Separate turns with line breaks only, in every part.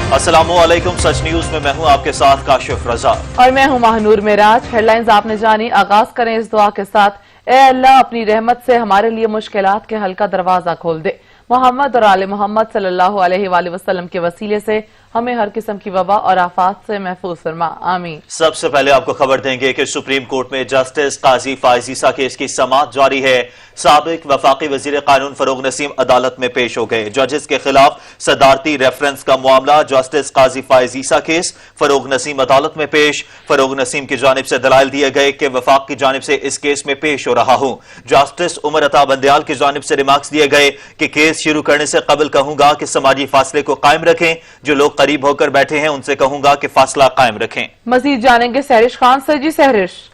अस्सलामुअलैकुम। सच न्यूज में मैं हूं आपके साथ काशिफ रजा
और मैं हूं महानूर मेराज। हेडलाइंस आपने जानी। आगाज करें इस दुआ के साथ, ए अल्लाह अपनी रहमत से हमारे लिए मुश्किलात के हल का दरवाजा खोल दे। मोहम्मद और आले मोहम्मद सल्लल्लाहु अलैहि वसल्लम के वसीले से हमें हर किस्म की वबा और आफात से महफूज फरमा, आमीन।
सबसे पहले आपको खबर देंगे कि सुप्रीम कोर्ट में जस्टिस काजी फायज ईसा केस की समाअत जारी है। साबिक वफाकी वजीर कानून फरोग नसीम अदालत में पेश हो गए। जजेस के खिलाफ सदारती रेफरेंस का मामला, जस्टिस काजी फायज ईसा केस फरोग नसीम अदालत में पेश। फरोग नसीम की जानिब से दलाइल दिए गए कि वफाक की जानिब से इस केस में पेश हो रहा हूं। जस्टिस उमर अता बंदयाल की जानिब से रिमार्क्स दिए गए कि केस शुरू करने से कबल कहूंगा कि समाजी फासले को कायम रखें। जो लोग करीब होकर बैठे हैं उनसे कहूंगा कि फासला कायम रखें।
मजीद जानेंगे सहरिश खान से। जी सहरिश।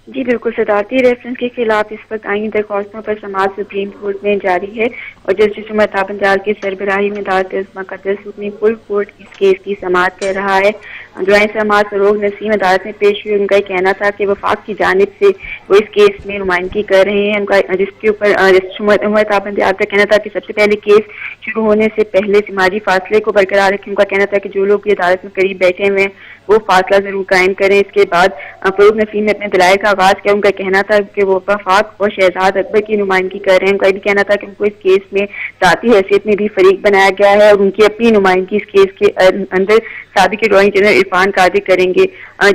जी बिल्कुल, सदारती रेफरेंस के खिलाफ इस वक्त आईनी दरख्वास्तों पर समाअत सुप्रीम कोर्ट में जारी है और जस्टिस उमर अता बंदयाल की सरबराही में अदालत मुक़द्दस सुप्रीम फुल कोर्ट इस केस की समाअत कर रहा है। ज्वाइंट समाअत फरोग नसीम अदालत में पेश हुई। उनका कहना था कि वफाक की जानिब से वो इस केस में नुमाइंदगी कर रहे हैं। उनका जिसके ऊपर जस्टिस उमर अता बंदयाल का कहना था कि सबसे पहले केस शुरू होने से पहले समाजी फासले को बरकरार रखें। उनका कहना था कि जो लोग अदालत में करीब बैठे हुए हैं वो फासला जरूर कायम करें। इसके बाद फरोग नसीम ने अपने दलाइल का आगाज किया। उनका कहना था कि वो वफाक और शहजाद अकबर की नुमाइंदगी कर रहे हैं। उनका भी कहना था कि उनको इस केस में जाती हैसियत में भी फरीक बनाया गया है और उनकी अपनी नुमाइंदगी इस केस के अंदर साबिक अटॉर्नी जनरल इरफान कादिर करेंगे।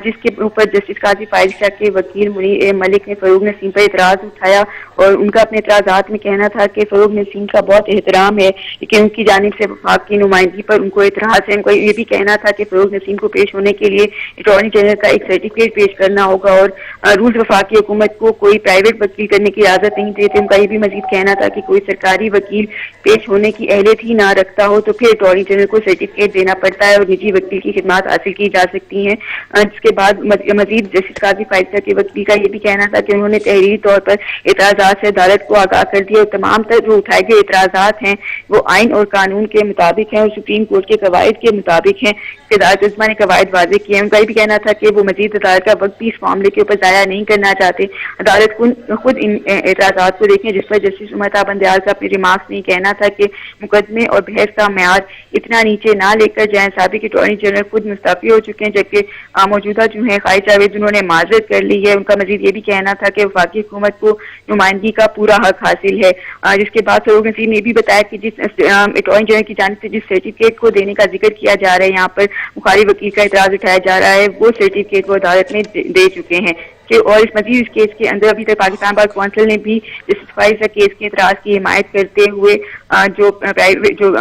जिसके ऊपर जस्टिस काजी फायज ईसा के वकील मुनीर मलिक ने फरोग नसीम पर एतराज उठाया और उनका अपने एतराजात में कहना था कि फरोग नसीम का बहुत एहतराम है लेकिन उनकी जानिब से वफाक की नुमाइंदगी पर उनको एतराज है। उनको ये भी कहना था कि फरोग नसीम को पेश होने के लिए अटॉर्नी जनरल का एक सर्टिफिकेट पेश करना होगा और रूल्स वफाकी हुकूमत को कोई प्राइवेट वकील करने की इजाजत नहीं देते। उनका ये भी मजीद कहना था कि कोई सरकारी वकील पेश होने की अहलियत ही ना रखता हो तो फिर अटॉर्नी जनरल को सर्टिफिकेट देना पड़ता है और निजी वकील की खिदमत हासिल की जा सकती हैं। जिसके बाद मजीद जस्टिस काजी फायज ईसा के वकील का ये भी कहना था कि उन्होंने तहरीरी तौर पर एतराजात से अदालत को आगाह कर दिया और तमाम तर जो उठाए गए एतराजात हैं वो आइन और कानून के मुताबिक हैं और सुप्रीम कोर्ट के कवायद के मुताबिक हैं। अदालत उस्मा ने कवायद वाज़ेह किए हैं। उनका ये भी कहना था कि वो मजीद अदालत का वक्त भी इस मामले के ऊपर जाया नहीं करना चाहते। अदालत खुद इन एतराजात को देखें जिस पर जस्टिस उमर अता बंदयाल का अपने रिमार्क्स में कहना था कि मुकदमे और बहस का म्यार इतना नीचे ना लेकर जाए। साबिक अटॉर्नी जनरल खुद मुस्तफी हो चुके हैं जबकि मौजूदा जो है कायद जावेद उन्होंने माजरत कर ली है। उनका मजीद ये भी कहना था कि वफाकी हुकूमत को नुमाइंदगी का पूरा हक हासिल है। जिसके बाद फरोग नसीम ने भी बताया कि जिस अटॉर्नी जनरल की जानिब से जिस सर्टिफिकेट को देने का जिक्र किया जा रहा है यहाँ पर मुखालिफ वकील का एतराज उठाया जा रहा है वो सर्टिफिकेट वो अदालत में दे चुके हैं कि और इस मजीद इस केस के अंदर अभी तक पाकिस्तान बार कौंसिल ने भी जस्टिस फायज ईसा केस के एतराज की हिमायत करते हुए जो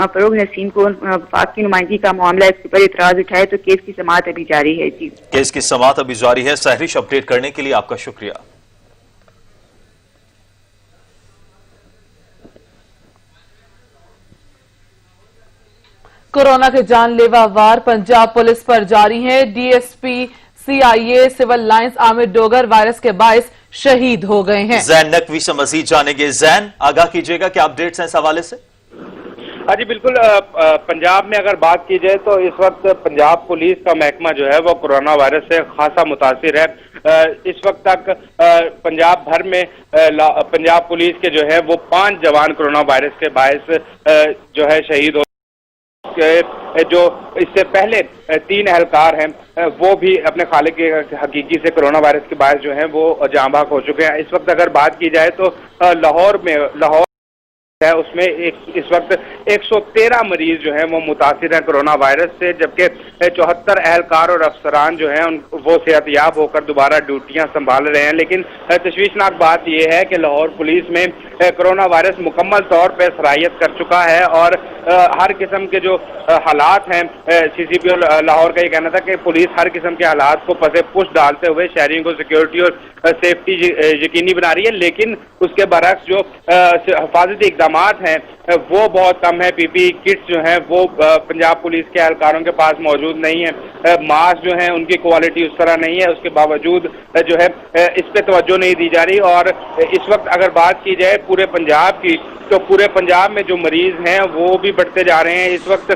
फरोग नसीम को वफाक की नुमाइंदगी का मामला इसके ऊपर एतराज उठाए तो केस की समाअत अभी जारी है। जी
केस की समाअत अभी जारी है। सहरिश अपडेट करने के लिए आपका शुक्रिया।
कोरोना के जानलेवा वार पंजाब पुलिस पर जारी है। DSP CIA civil lines Aamir Dogar virus के बायस शहीद हो गए हैं।
जैन नकवी से मजीद जानेंगे। जैन, आगाह कीजिएगा क्या अपडेट्स हैं इस हवाले से?
हाँ जी बिल्कुल, पंजाब में अगर बात की जाए तो इस वक्त पंजाब पुलिस का महकमा जो है वो कोरोना वायरस से खासा मुतासिर है। इस वक्त तक पंजाब भर में पंजाब पुलिस के जो है वो 5 जवान कोरोना वायरस के बायस जो है शहीद हो। जो इससे पहले 3 एहलकार हैं वो भी अपने खालिक के हकीकी से कोरोना वायरस के बायस जो है वो जाँ बहक हो चुके हैं। इस वक्त अगर बात की जाए तो लाहौर है उसमें इस वक्त 113 मरीज जो हैं वो मुतासिर हैं कोरोना वायरस से जबकि 74 एहलकार और अफसरान जो हैं वो सेहतयाब होकर दोबारा ड्यूटियां संभाल रहे हैं। लेकिन तशवीशनाक बात यह है कि लाहौर पुलिस में कोरोना वायरस मुकम्मल तौर पर सराहियत कर चुका है और हर किस्म के जो हालात हैं सीसीपीओ लाहौर का ये कहना था कि पुलिस हर किस्म के हालात को पसे पुश डालते हुए शहरियों को सिक्योरिटी और सेफ्टी यकीनी बना रही है। लेकिन उसके बरक्स जो हिफाजती इकदाम हैं वो बहुत कम है। पीपी किट्स जो हैं वो पंजाब पुलिस के एहलकारों के पास मौजूद नहीं है। मास्क जो हैं उनकी क्वालिटी उस तरह नहीं है। उसके बावजूद जो है इस पे तवज्जो नहीं दी जा रही और इस वक्त अगर बात की जाए पूरे पंजाब की तो पूरे पंजाब में जो मरीज हैं वो भी बढ़ते जा रहे हैं। इस वक्त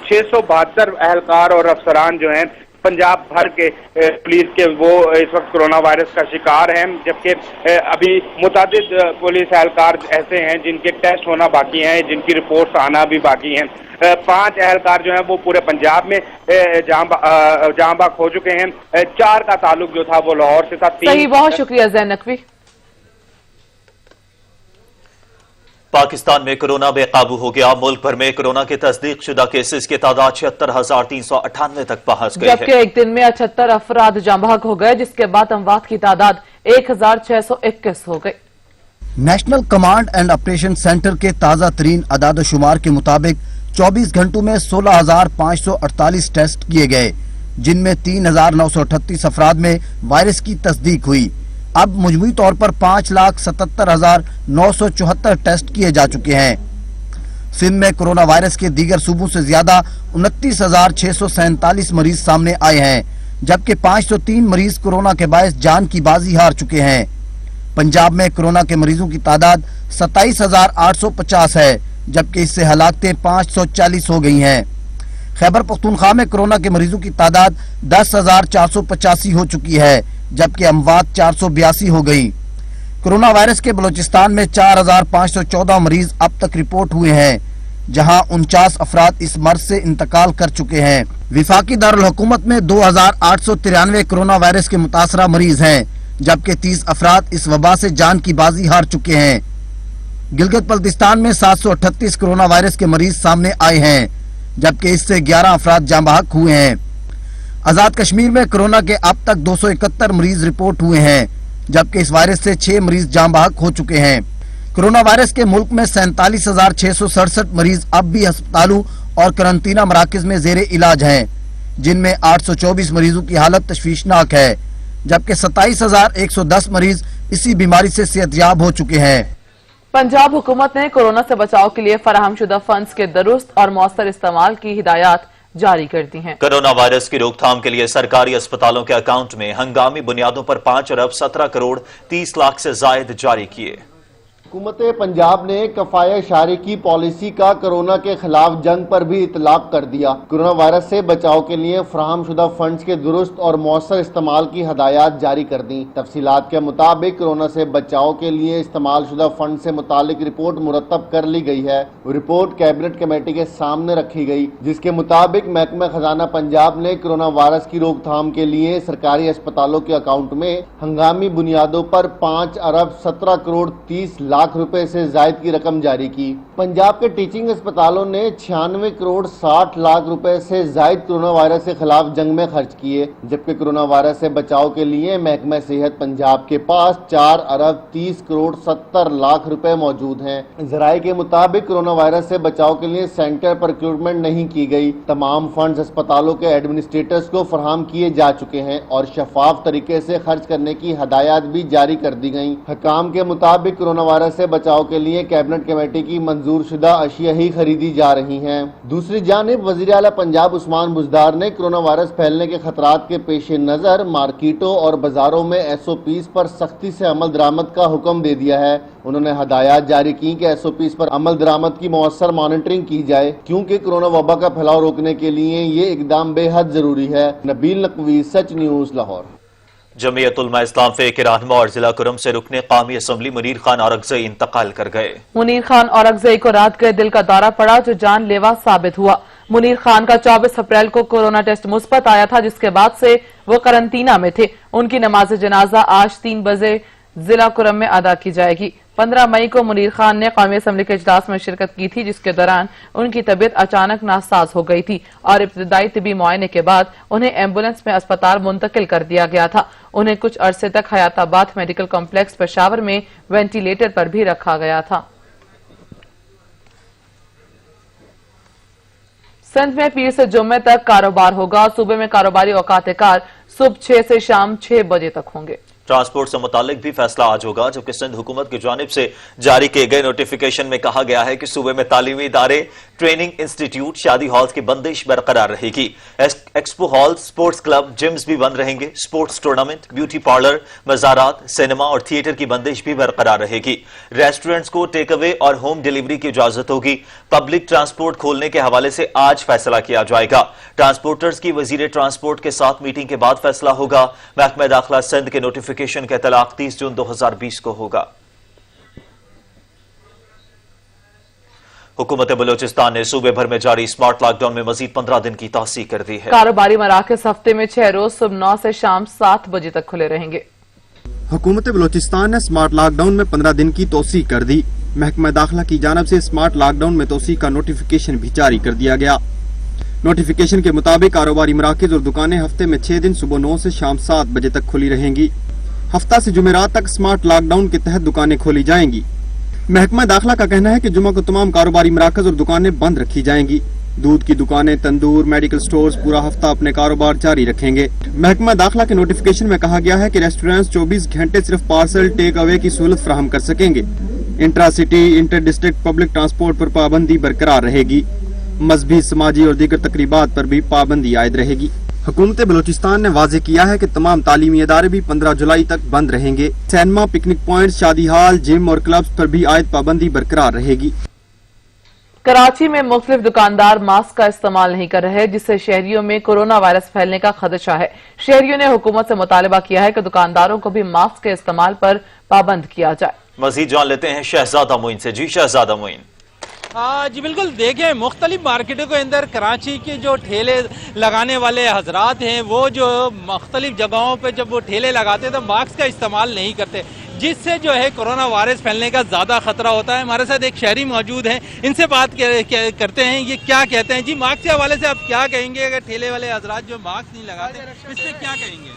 672 एहलकार और अफसरान जो हैं पंजाब भर के पुलिस के वो इस वक्त कोरोना वायरस का शिकार हैं, जबकि अभी मुतादिद पुलिस एहलकार ऐसे हैं जिनके टेस्ट होना बाकी हैं, जिनकी रिपोर्ट्स आना भी बाकी हैं। 5 एहलकार जो हैं वो पूरे पंजाब में जहां बाग हो चुके हैं। 4 का ताल्लुक जो था वो लाहौर से था।
सही, बहुत शुक्रिया ज़ैन नकवी।
पाकिस्तान में कोरोना बेकाबू हो गया। मुल्क भर में कोरोना के तस्दीक शुदा केसेस की तादाद 76,398 तक पहुंच गई है,
जबकि एक दिन में 78 अफराद जाँ बहक हो गए, जिसके बाद अमवात की तादाद 1,621 हो गई।
National command and operation centre के ताज़ा तरीन अदाद-ओ-शुमार के मुताबिक 24 घंटों में 16,548 टेस्ट किए गए, जिनमें 3,938 अफराद में वायरस की तस्दीक हुई। अब मजमूई तौर पर 5,77,974 टेस्ट किए जा चुके हैं। सिंध में कोरोना वायरस के दीगर सूबों से ज्यादा 29,647 मरीज सामने आए हैं, जबकि 503 मरीज कोरोना के बायस जान की बाजी हार चुके हैं। पंजाब में कोरोना के मरीजों की तादाद 27,850 है, जबकि इससे हलाकतें 540 हो गई हैं। खैबर पख्तूनख्वा में कोरोना के मरीजों की तादाद 10,485 हो चुकी है, जबकि अमवात 482 हो गई। कोरोना वायरस के बलोचिस्तान में 4,514 मरीज अब तक रिपोर्ट हुए हैं, जहां 49 अफराद इस मर्ज से इंतकाल कर चुके हैं। विफाकी दारुल हुकूमत में 2,893 कोरोना वायरस के मुतासरा मरीज हैं, जबकि 30 अफराद इस वबा से जान की बाजी हार चुके हैं। गिलगित बल्तिस्तान में 738 कोरोना वायरस के मरीज सामने आए हैं, जबकि इससे 11 अफराद जाँ बहक हुए हैं। आजाद कश्मीर में कोरोना के अब तक 271 मरीज रिपोर्ट हुए हैं, जबकि इस वायरस से 6 मरीज जाँ बहक हो चुके हैं। कोरोना वायरस के मुल्क में 47,667 मरीज अब भी अस्पतालों और करंतना मराकज में जेर इलाज हैं, जिनमें 824 मरीजों की हालत तशवीशनाक है, जबकि 27,110 मरीज इसी बीमारी से सेहतयाब हो चुके हैं।
पंजाब हुकूमत ने कोरोना से बचाव के लिए फराहम शुदा फंड्स के दुरुस्त और मौसर इस्तेमाल की हिदायत जारी कर दी हैं।
कोरोना वायरस की रोकथाम के लिए सरकारी अस्पतालों के अकाउंट में हंगामी बुनियादों पर 5 अरब 17 करोड़ 30 लाख से जायद जारी किए।
हुकूमत पंजाब ने कफाया शारी की पॉलिसी का कोरोना के खिलाफ जंग पर भी इतलाक कर दिया। कोरोना वायरस से बचाव के लिए फराहम शुदा फंड्स के दुरुस्त और मौसर इस्तेमाल की हदायत जारी कर दी। तफसीलात के मुताबिक कोरोना से बचाव के लिए इस्तेमाल शुदा फंड से मुतालिक रिपोर्ट मुरतब कर ली गई है। रिपोर्ट कैबिनेट कमेटी के सामने रखी गई, जिसके मुताबिक महकमा खजाना पंजाब ने कोरोना वायरस की रोकथाम के लिए सरकारी अस्पतालों के अकाउंट में हंगामी बुनियादों पर 5 अरब 17 करोड़ 30 लाख रुपए से जायद की रकम जारी की। पंजाब के टीचिंग अस्पतालों ने 96 करोड़ 60 लाख रुपए से जायद कोरोना वायरस के खिलाफ जंग में खर्च किए, जबकि कोरोना वायरस से बचाव के लिए महकमा सेहत पंजाब के पास 4 अरब 30 करोड़ 70 लाख रुपए मौजूद हैं। जराये के मुताबिक कोरोना वायरस से बचाव के लिए सेंटर पर रिक्रूटमेंट नहीं की गई। तमाम फंड्स अस्पतालों के एडमिनिस्ट्रेटर्स को फराहम किए जा चुके हैं और शफाफ तरीके से खर्च करने की हदायत भी जारी कर दी गई। हकाम के मुताबिक कोरोना वायरस से बचाव के लिए कैबिनेट कमेटी की मंजूर शुदा अशिया ही खरीदी जा रही हैं। दूसरी जानिब वज़ीर आला पंजाब उस्मान बुज़दार ने कोरोना वायरस फैलने के खतरात के पेश नज़र मार्केटों और बाजारों में SOPs पर सख्ती से अमल दरामद का हुक्म दे दिया है। उन्होंने हदायत जारी की कि SOPs पर अमल दरामद की मौसर मॉनिटरिंग की जाए, क्योंकि कोरोना वबा का फैलाव रोकने के लिए ये इकदाम बेहद जरूरी है। नबील नकवी, सच न्यूज़, लाहौर।
जमीयत उलमा इस्लाम फ़िक़ रहनुमा और जिला कुरम से रुकने कौमी असम्बली मुनीर खान औरकज़ई इंतकाल कर गए।
मुनीर खान औरकज़ई को रात गए दिल का दौरा पड़ा, जो जानलेवा साबित हुआ। मुनीर खान का 24 अप्रैल को कोरोना टेस्ट मुस्बत आया था, जिसके बाद से वो करंतना में थे। उनकी नमाज जनाजा आज 3 बजे जिला कुरम में अदा की जाएगी। 15 मई को मुनीर खान ने कौमी असम्बली के इजलास में शिरकत की थी, जिसके दौरान उनकी तबीयत अचानक नासाज हो गई थी और इब्तदाई तिबी मुआयने के बाद उन्हें एम्बुलेंस में अस्पताल मुंतकिल कर दिया गया था। उन्हें कुछ अरसे तक हयाताबाद मेडिकल कॉम्प्लेक्स पेशावर में वेंटिलेटर पर भी रखा गया था। सिंध में पीर से जुम्मे तक कारोबार होगा। सूबे में कारोबारी औकात कार सुबह 6 से शाम 6 बजे तक होंगे।
ट्रांसपोर्ट से मुतालिक भी फैसला आज होगा, जबकि सिंध हुकूमत की जानिब से जारी किए गए नोटिफिकेशन में कहा गया है कि सूबे में तालीमी इदारे, ट्रेनिंग इंस्टीट्यूट, शादी हॉल्स की बंदिश बरकरार रहेगी। Expo hall, sports club, gyms भी बंद रहेंगे। स्पोर्ट्स टूर्नामेंट, ब्यूटी पार्लर, मज़ारात, सिनेमा और थिएटर की बंदिश भी बरकरार रहेगी। रेस्टोरेंट्स को टेक अवे और होम डिलीवरी की इजाजत होगी। पब्लिक ट्रांसपोर्ट खोलने के हवाले से आज फैसला किया जाएगा। ट्रांसपोर्टर्स की वजीर ट्रांसपोर्ट के साथ मीटिंग के बाद फैसला होगा। महकमा दाखिला सिंध के नोटिफिकेशन का इतलाक 30 जून 2020 को होगा। हुकूमत बलोचिस्तान ने सूबे भर में जारी स्मार्ट लॉकडाउन में मजीद 15 दिन की तौसीह कर दी है।
कारोबारी मराकज़ हफ्ते में 6 रोज सुबह 9 से शाम 7 बजे तक खुले रहेंगे।
हुकूमत बलोचिस्तान ने स्मार्ट लॉकडाउन में 15 दिन की तौसीह कर दी। महकमा दाखिला की जानब से स्मार्ट लॉकडाउन में तौसीह का नोटिफिकेशन भी जारी कर दिया गया। नोटिफिकेशन के मुताबिक कारोबारी मराकज़ और दुकानें हफ्ते में 6 दिन सुबह 9 से शाम 7 बजे तक खुली रहेंगी। हफ्ता से जुमेरात तक स्मार्ट लॉकडाउन के तहत दुकानें खोली जाएंगी। महकमा दाखिला का कहना है कि जुमा को तमाम कारोबारी मराकज़ और दुकानें बंद रखी जाएंगी। दूध की दुकानें, तंदूर, मेडिकल स्टोर्स पूरा हफ्ता अपने कारोबार जारी रखेंगे। महकमा दाखिला के नोटिफिकेशन में कहा गया है कि रेस्टोरेंट्स 24 घंटे सिर्फ पार्सल टेक अवे की सहूलत फराहम कर सकेंगे। Intra city, inter district public transport पर पाबंदी बरकरार रहेगी। मजहबी, समाजी और दीगर तकरीबात पर भी पाबंदी आयद रहेगी। हुकूमत बलोचिस्तान ने वाज़ेह किया है कि तमाम तालीमी इदारे भी 15 जुलाई तक बंद रहेंगे। सिनेमा, पिकनिक पॉइंट, शादी हॉल, जिम और क्लब्स पर भी आयद पाबंदी बरकरार रहेगी।
कराची में मुख्तलिफ दुकानदार मास्क का इस्तेमाल नहीं कर रहे, जिससे शहरियों में कोरोना वायरस फैलने का खदशा है। शहरियों ने हुकूमत से मुतालबा किया है कि दुकानदारों को भी मास्क के इस्तेमाल पर पाबंद किया जाए।
मजीद जान लेते हैं शहजादा मोइन से। जी शहजादा मोइन।
जी बिल्कुल, देखें मुख्तलिफ मार्केटों के अंदर कराची के जो ठेले लगाने वाले हजरात हैं वो जो मुख्तलिफ जगहों पे जब वो ठेले लगाते हैं तो मास्क का इस्तेमाल नहीं करते, जिससे जो है कोरोना वायरस फैलने का ज़्यादा खतरा होता है। हमारे साथ एक शहरी मौजूद हैं, इनसे बात करते हैं, ये क्या कहते हैं। जी मास्क के हवाले से आप क्या कहेंगे? अगर ठेले वाले हजरात जो मास्क नहीं लगाते इस पर क्या कहेंगे?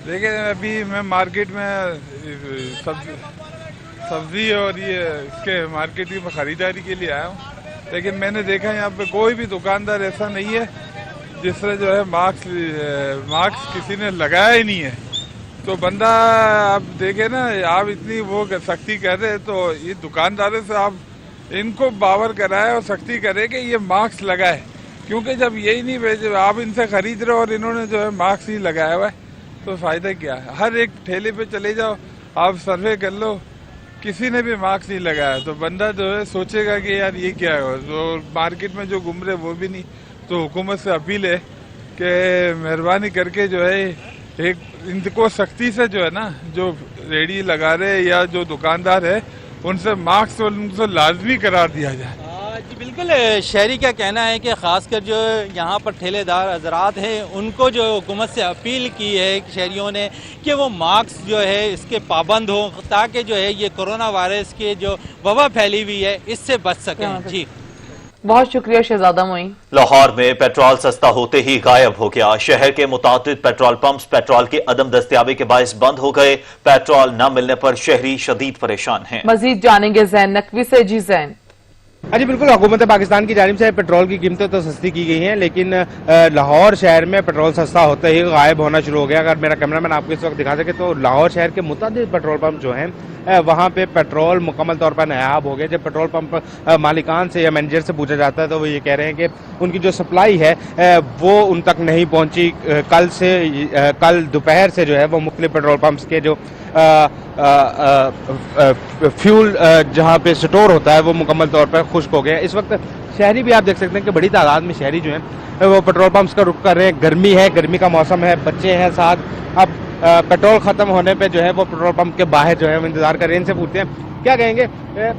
देखिए, अभी मैं मार्केट में सब्जी और ये इसके मार्केटिंग में ख़रीदारी के लिए आया हूँ, लेकिन मैंने देखा यहाँ पे कोई भी दुकानदार ऐसा नहीं है जिसने जो है मास्क किसी ने लगाया ही नहीं है। तो बंदा आप देखे ना, आप इतनी वो सख्ती कर रहे तो ये दुकानदारों से आप इनको बावर कराए और सख्ती करें कि ये मास्क लगाए, क्योंकि जब यही नहीं भेजे आप इनसे खरीद रहे और इन्होंने जो है मास्क ही लगाया हुआ है तो फ़ायदा क्या है। हर एक ठेले पे चले जाओ, आप सर्वे कर लो, किसी ने भी मास्क नहीं लगाया तो बंदा जो है सोचेगा कि यार ये क्या है। तो मार्केट में जो घूम रहे वो भी नहीं। तो हुकूमत से अपील है कि मेहरबानी करके जो है एक इनको सख्ती से जो है ना, जो रेडी लगा रहे या जो दुकानदार है उनसे मास्क उनसे लाजमी करार दिया जाए।
जी बिल्कुल, शहरी का कहना है कि खासकर जो यहाँ पर ठेलेदार हजरात हैं उनको जो हुकूमत से अपील की है शहरियों ने कि वो मास्क जो है इसके पाबंद हो, ताकि जो है ये कोरोना वायरस के जो वबा फैली हुई है इससे बच सकें। जी
बहुत शुक्रिया शहजादा मोइन।
लाहौर में पेट्रोल सस्ता होते ही गायब हो गया। शहर के मुतादिद पेट्रोल पंप्स पेट्रोल की अदम दस्तियाबी के बायस बंद हो गए। पेट्रोल न मिलने पर शहरी शदीद परेशान हैं।
मजीद जानेंगे जैन नकवी से। जी जैन।
जी बिल्कुल, हुकूमत पाकिस्तान की जानिब से पेट्रोल की कीमतें तो सस्ती की गई हैं, लेकिन लाहौर शहर में पेट्रोल सस्ता होते ही गायब होना शुरू हो गया। अगर मेरा कैमरामैन आपको इस वक्त दिखा सके तो लाहौर शहर के मुताबिक पेट्रोल पंप जो हैं वहाँ पे पेट्रोल मुकम्मल तौर पर नायाब हो गए। जब पेट्रोल पंप मालिकान से या मैनेजर से पूछा जाता है तो वो ये कह रहे हैं कि उनकी जो सप्लाई है वो उन तक नहीं पहुँची। कल दोपहर से जो है वो मुख्तलिफ पेट्रोल पंप्स के जो फ्यूल जहाँ पे स्टोर होता है वो मुकम्मल तौर पर खुश्क हो गया। इस वक्त शहरी भी आप देख सकते हैं कि बड़ी तादाद में शहरी जो हैं वो पेट्रोल पंप्स का रुख कर रहे हैं। गर्मी है, गर्मी का मौसम है, बच्चे हैं साथ। अब पेट्रोल ख़त्म होने पे जो है वो पेट्रोल पंप के बाहर जो है वो इंतज़ार कर रहे हैं। इनसे पूछते हैं क्या कहेंगे।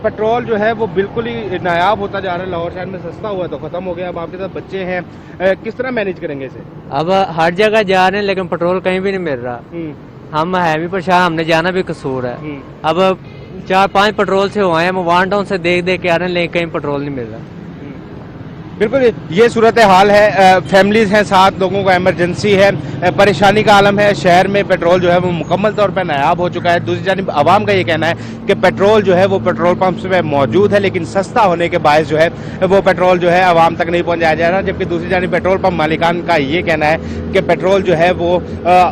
पेट्रोल जो है वो बिल्कुल ही नायाब होता जा रहा है। लाहौर शहर में सस्ता हुआ तो ख़त्म हो गया। अब आपके साथ बच्चे हैं, किस तरह मैनेज करेंगे इसे?
अब हर जगह जा रहे हैं लेकिन पेट्रोल कहीं भी नहीं मिल रहा। हम है भी परेशान, हमने जाना भी कसूर है। अब 4-5 पेट्रोल से हुए हैं, हम वन टाउन से देख के आ रहे हैं लेकिन कहीं पेट्रोल नहीं मिल रहा।
बिल्कुल ये सूरत हाल है, फैमिलीज हैं, 7 लोगों को इमरजेंसी है, परेशानी का आलम है। शहर में पेट्रोल जो है वो मुकम्मल तौर पर नायाब हो चुका है। दूसरी जानिब आवाम का ये कहना है कि पेट्रोल जो है वो पेट्रोल पंप में मौजूद है, लेकिन सस्ता होने के बायस जो है वो पेट्रोल जो है आवाम तक नहीं पहुंचाया जा रहा। जबकि दूसरी जानिब पेट्रोल पंप मालिकान का ये कहना है कि पेट्रोल जो है वो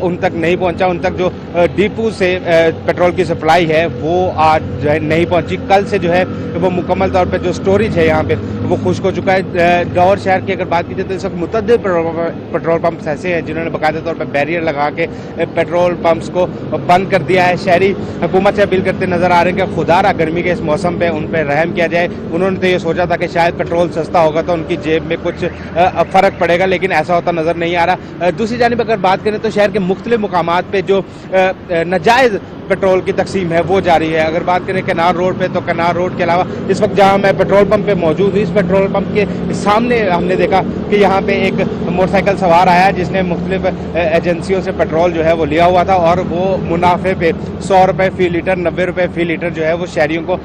उन तक नहीं पहुंचा, उन तक जो डिपो से पेट्रोल की सप्लाई है वो आज जो है नहीं पहुंची। कल से जो है वो मुकम्मल तौर पर जो स्टोरेज है यहाँ पे वो खुश्क हो चुका है। लाहौर शहर की अगर बात की जाए तो इस वक्त मुतअद्दिद पेट्रोल पंप्स ऐसे हैं जिन्होंने बाकायदा तौर पर बैरियर लगा के पेट्रोल पंप्स को बंद कर दिया है। शहरी हुकूमत से अपील करते नजर आ रहे हैं कि खुदारा गर्मी के इस मौसम पे उन पर रहम किया जाए। उन्होंने तो ये सोचा था कि शायद पेट्रोल सस्ता होगा तो उनकी जेब में कुछ फर्क पड़ेगा, लेकिन ऐसा होता नजर नहीं आ रहा। दूसरी जानिब अगर बात करें तो शहर के मुख्तलिफ मुकामात पे जो नाजायज पेट्रोल की तकसीम है वो जारी है। अगर बात करें कनार रोड पे तो कनार रोड के अलावा इस वक्त जहां मैं पेट्रोल पंप पे मौजूद हूँ, इस पेट्रोल पंप के सामने हमने देखा कि यहाँ पे एक मोटरसाइकिल सवार आया जिसने मुख्तलिफ एजेंसियों से पेट्रोल जो है वो लिया हुआ था और वो मुनाफे पे 100 रुपये फी लीटर, 90 रुपये फी लीटर जो है वो शहरियों को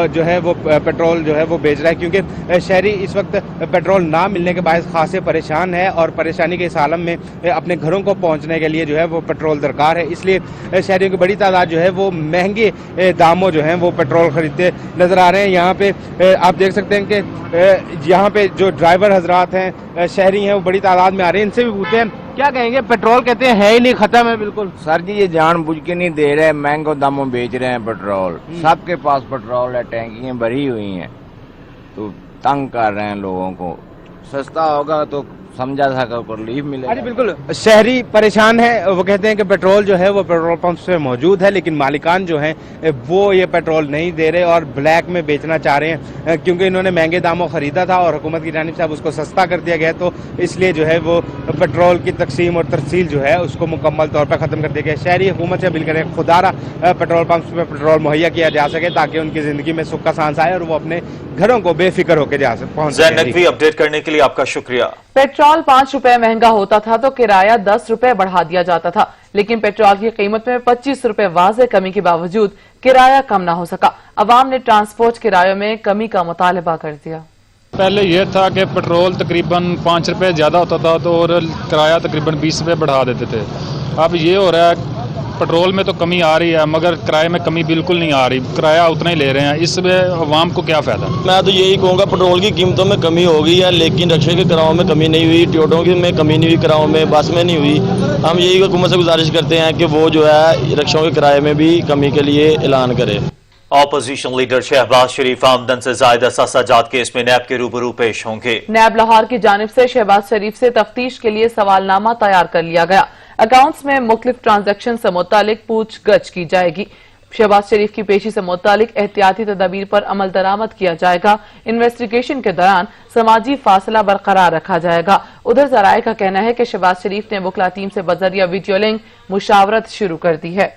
जो है वो पेट्रोल जो है वो बेच रहा है। क्योंकि शहरी इस वक्त पेट्रोल ना मिलने के बायस खासे परेशान है और परेशानी के इस आलम में अपने घरों को पहुँचने के लिए जो है वो पेट्रोल दरकार है। इसलिए शहरियों की बड़ी तादाद जो है वो महंगे दामों जो हैं वो पेट्रोल खरीदते नजर आ रहे हैं। यहाँ पे आप देख सकते हैं कि यहाँ पे जो ड्राइवर हजरात हैं, शहरी हैं, वो बड़ी तादाद में आ रहे हैं। इनसे भी पूछते हैं क्या कहेंगे। पेट्रोल कहते हैं है ही नहीं, खत्म है बिल्कुल।
सर जी ये जानबूझ के नहीं दे रहे, महंगे दामों बेच रहे हैं पेट्रोल। सबके पास पेट्रोल है, टैंकियां भरी हुई हैं, तो तंग कर रहे हैं लोगों को। सस्ता होगा तो समझा था कि रिलीफ मिलेगा।
अरे बिल्कुल, शहरी परेशान है। वो कहते हैं कि पेट्रोल जो है वो पेट्रोल पंप्स पे मौजूद है, लेकिन मालिकान जो हैं वो ये पेट्रोल नहीं दे रहे और ब्लैक में बेचना चाह रहे हैं, क्योंकि इन्होंने महंगे दामों खरीदा था और हुकूमत की जानिब से अब उसको सस्ता कर दिया गया, तो इसलिए जो है वो पेट्रोल की तकसीम और तरसील जो है उसको मुकम्मल तौर पर ख़त्म कर दिया गया। शहरी हुकूमत से अपील करें खुदारा पेट्रोल पंप्स में पेट्रोल मुहैया किया जा सके ताकि उनकी ज़िंदगी में सुख का सांस आए और वो अपने घरों को बेफिक्र होकर जा सके।
अपडेट करने के लिए आपका शुक्रिया।
पेट्रोल 5 रुपए महंगा होता था तो किराया 10 रुपए बढ़ा दिया जाता था, लेकिन पेट्रोल की कीमत में 25 रुपए वाज़े कमी के बावजूद किराया कम न हो सका। अवाम ने ट्रांसपोर्ट किरायों में कमी का मुतालबा कर दिया।
पहले यह था कि पेट्रोल तकरीबन 5 रुपए ज़्यादा होता था तो और किराया तकरीबन 20 रुपए बढ़ा देते थे। अब ये हो रहा है पेट्रोल में तो कमी आ रही है मगर किराए में कमी बिल्कुल नहीं आ रही, किराया उतना ही ले रहे हैं। इसमें अवाम को क्या फ़ायदा।
मैं तो यही कहूँगा पेट्रोल की कीमतों में कमी हो गई है, लेकिन रिक्शे के किरायों में कमी नहीं हुई, टोटों की में कमी नहीं हुई, किरायों में बस में नहीं हुई। हम यही हुकूमत से गुजारिश करते हैं कि वो जो है रिक्शों के किराए में भी कमी के लिए ऐलान करे।
ऑपोजिशन लीडर शहबाज शरीफ आमदन से ज़ायदा सजाद केस में नैब के रूबरू पेश होंगे।
नैब लाहौर की जानिब से शहबाज शरीफ से तफ्तीश के लिए सवालनामा तैयार कर लिया गया। अकाउंट्स में मुख्तलिफ ट्रांजैक्शन से मुतालिक पूछगछ की जाएगी। शहबाज शरीफ की पेशी से मुतालिक एहतियाती तदाबीर पर अमल दरामद किया जाएगा। इन्वेस्टिगेशन के दौरान समाजी फासला बरकरार रखा जाएगा। उधर जराये का कहना है कि शहबाज शरीफ ने वकला टीम से बजरिया वीडियो लिंक मुशावरत शुरू कर दी है।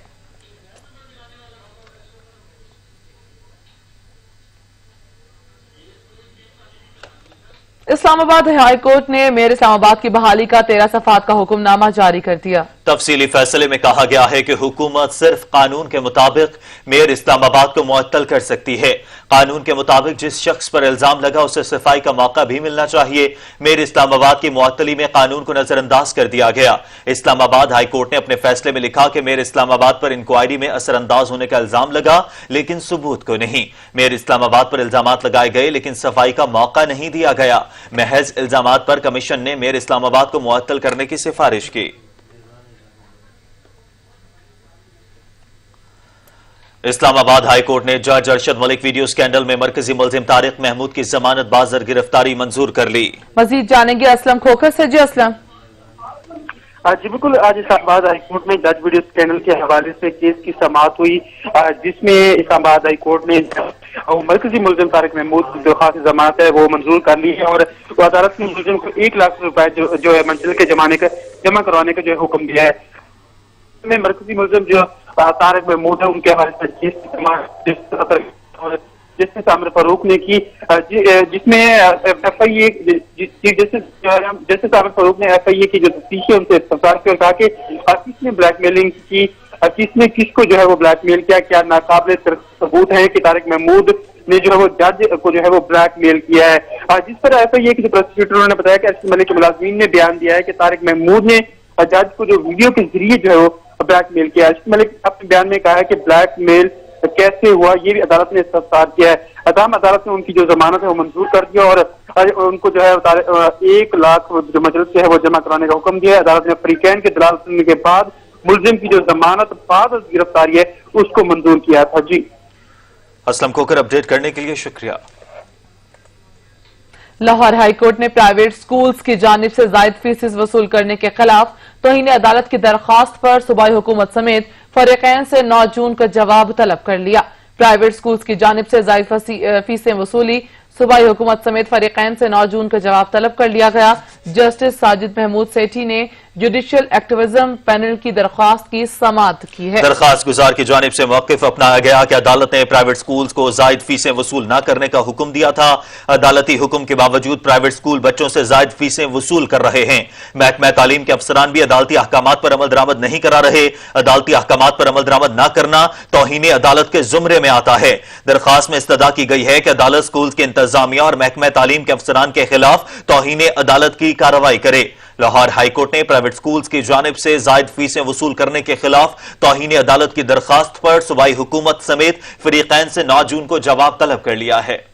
इस्लामाबाद हाई कोर्ट ने मेयर इस्लामाबाद की बहाली का 13 सफ़ात का हुक्मनामा जारी कर दिया।
तफसीली फैसले में कहा गया है कि हुकूमत सिर्फ कानून के मुताबिक मेयर इस्लामाबाद को मुअत्तल कर सकती है। कानून के मुताबिक जिस शख्स पर इल्जाम लगा उसे सफाई का मौका भी मिलना चाहिए। मेयर इस्लामाबाद की मुअत्तली में कानून को नजरअंदाज कर दिया गया। इस्लामाबाद हाई कोर्ट ने अपने फैसले में लिखा कि मेयर इस्लामाबाद पर इंक्वायरी में असरअंदाज होने का इल्जाम लगा लेकिन सबूत को नहीं। मेयर इस्लामाबाद पर इल्जामात लगाए गए लेकिन सफाई का मौका नहीं दिया गया। महज इल्जामात पर कमीशन ने मेयर इस्लामाबाद को मुअत्तल करने की सिफारिश की। इस्लामाबाद हाई कोर्ट ने जज अरशद मलिक वीडियो स्कैंडल में मरकजी मुलजिम तारिक महमूद की जमानत बाजर गिरफ्तारी मंजूर कर ली।
मजीद जानेंगे असलम खोखर से। जी असलम।
जी बिल्कुल, आज इस्लामाबाद हाई कोर्ट में जज वीडियो स्कैंडल के हवाले से केस की समाअत हुई, जिसमें इस्लामाबाद हाई कोर्ट ने मरकजी मुलजिम तारिक महमूद की दरख्वास्त जमानत है वो मंजूर कर ली है और अदालत ने मुलजिम को 1 लाख रुपए जो है मंजिल के जमा करवाने का जो है हुक्म दिया है। मरकजी मुलजिम जो तारिक महमूद है उनके हवाले से केस की समाअत जिसमें सामर फारूक ने की, जिसमें FIA जैसे सामर फारूक ने FIA की जो तफ्तीश है उनसे इस्तफसार किया और कहा कि किसने ब्लैकमेलिंग की, किसने किसको जो है वो ब्लैकमेल किया, क्या नाकाबिल सबूत है कि तारिक महमूद ने जो है वो जज को जो है वो ब्लैक मेल किया है। जिस पर ऐसा ये कि प्रोसिक्यूटर ने बताया कि अर्शद मलिक के मुलाजिमीन ने बयान दिया है कि तारिक महमूद ने जज को जो वीडियो के जरिए जो है वो ब्लैक मेल किया। अर्शद मलिक अपने बयान में कहा है कि ब्लैक मेल कैसे हुआ ये भी अदालत ने इस्तफसार किया है। अदालत ने उनकी जो जमानत है वो मंजूर कर दिया और उनको जो है 1 लाख जो मजलिस से है वो जमा कराने का हुक्म दिया है। अदालत ने फरीकैन के दलाल सुनने के बाद मुलजिम की जो जमानत बाद गिरफ्तारी है उसको मंजूर किया था। जी
असलम खोकर, अपडेट करने के लिए शुक्रिया।
लाहौर हाई कोर्ट ने प्राइवेट स्कूल्स की जानिब से जायद फीसिस वसूल करने के खिलाफ तौहीन अदालत की दरखास्त पर सूबाई हुकूमत समेत फरीकैन से 9 जून का जवाब तलब कर लिया। प्राइवेट स्कूल्स की जानिब से जायद फीसें वसूली सूबाई हुकूमत समेत फरीकैन से 9 जून का जवाब तलब कर लिया गया। जस्टिस साजिद महमूद सेठी ने जुडिशियल एक्टिविज्म पैनल की दरख्वास्त की समाअत की है।
दरखास्त गुजार की जानिब से मौक़िफ अपनाया गया कि अदालत ने प्राइवेट स्कूल्स को जायद फीसें वसूल न करने का हुक्म दिया था। अदालती हुक्म के बावजूद प्राइवेट स्कूल बच्चों से जायद फीसें वसूल कर रहे हैं। महकमा तालीम के अफसरान भी अदालती अहकामात पर अमल दरामद नहीं करा रहे। अदालती अहकामात पर अमल दरामद न करना तौहीन अदालत के जुमरे में आता है। दरखास्त में इस्तदा की गई है कि अदालत स्कूल के इंतजामिया और महकमा तालीम के अफसरान के खिलाफ तौहीन अदालत की कार्रवाई करे। लाहौर हाई कोर्ट ने प्राइवेट स्कूल्स की जानिब से जायद फीसें वसूल करने के खिलाफ तौहीन अदालत की दरखास्त पर सूबाई हुकूमत समेत फरीकैन से 9 जून को जवाब तलब कर लिया है।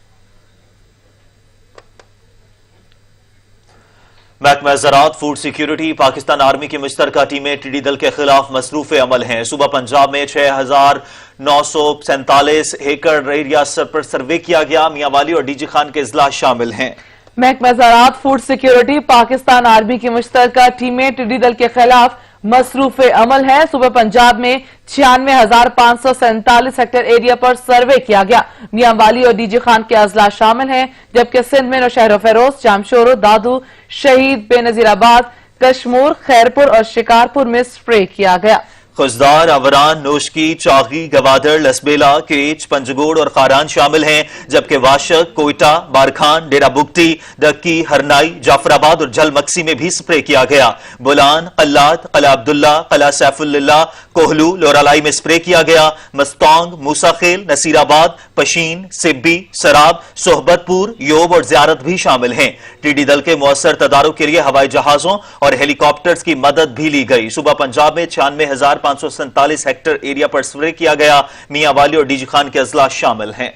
महकमा ज़राअत, फूड सिक्योरिटी, पाकिस्तान आर्मी की मुश्तरका टीमें टिड्डी दल के खिलाफ मसरूफ अमल हैं। सूबा पंजाब में 6,947 एकड़ एरिया पर सर्वे किया गया। मियां वाली और डीजी खान के इजलास शामिल हैं।
महकमा ज़राअत, फूड सिक्योरिटी, पाकिस्तान आर्मी की मुश्तरका टीमें टिड्डी दल के खिलाफ मसरूफ अमल है। सूबे पंजाब में 96,547 हेक्टेयर एरिया पर सर्वे किया गया। मियां वाली और डीजी खान के अजला शामिल हैं, जबकि सिंध में नौशहर फेरोज, जामशोरो, दादू, शहीद, बेनजीराबाद, कश्मूर, खैरपुर और शिकारपुर में स्प्रे किया गया।
खुशदार, अवरान, नोशकी, चागी, गवादर, लसबेला, केच, पंजगोड़ और खारान शामिल हैं, जबकि वाशक, कोयटा, बारखान, डेरा बुगटी, दक्की, हरनाई, जाफराबाद और जलमक्सी में भी स्प्रे किया गया। बुलान, कल्लाद, कला अब्दुल्ला, कला सैफुल्लाह, कोहलू, लोरालाई में स्प्रे किया गया। मस्तौंग, मूसाखेल, नसीराबाद, पशीन, सिब्बी, सराब, सोहबतपुर, योब और जियारत भी शामिल हैं। टिड्डी दल के मुअस्सर तदारुक के लिए हवाई जहाजों और हेलीकॉप्टर्स की मदद भी ली गई। सूबा पंजाब में 96,547 हेक्टेयर एरिया पर स्प्रे किया गया। मियां वाली और डीजी खान के अजला शामिल हैं।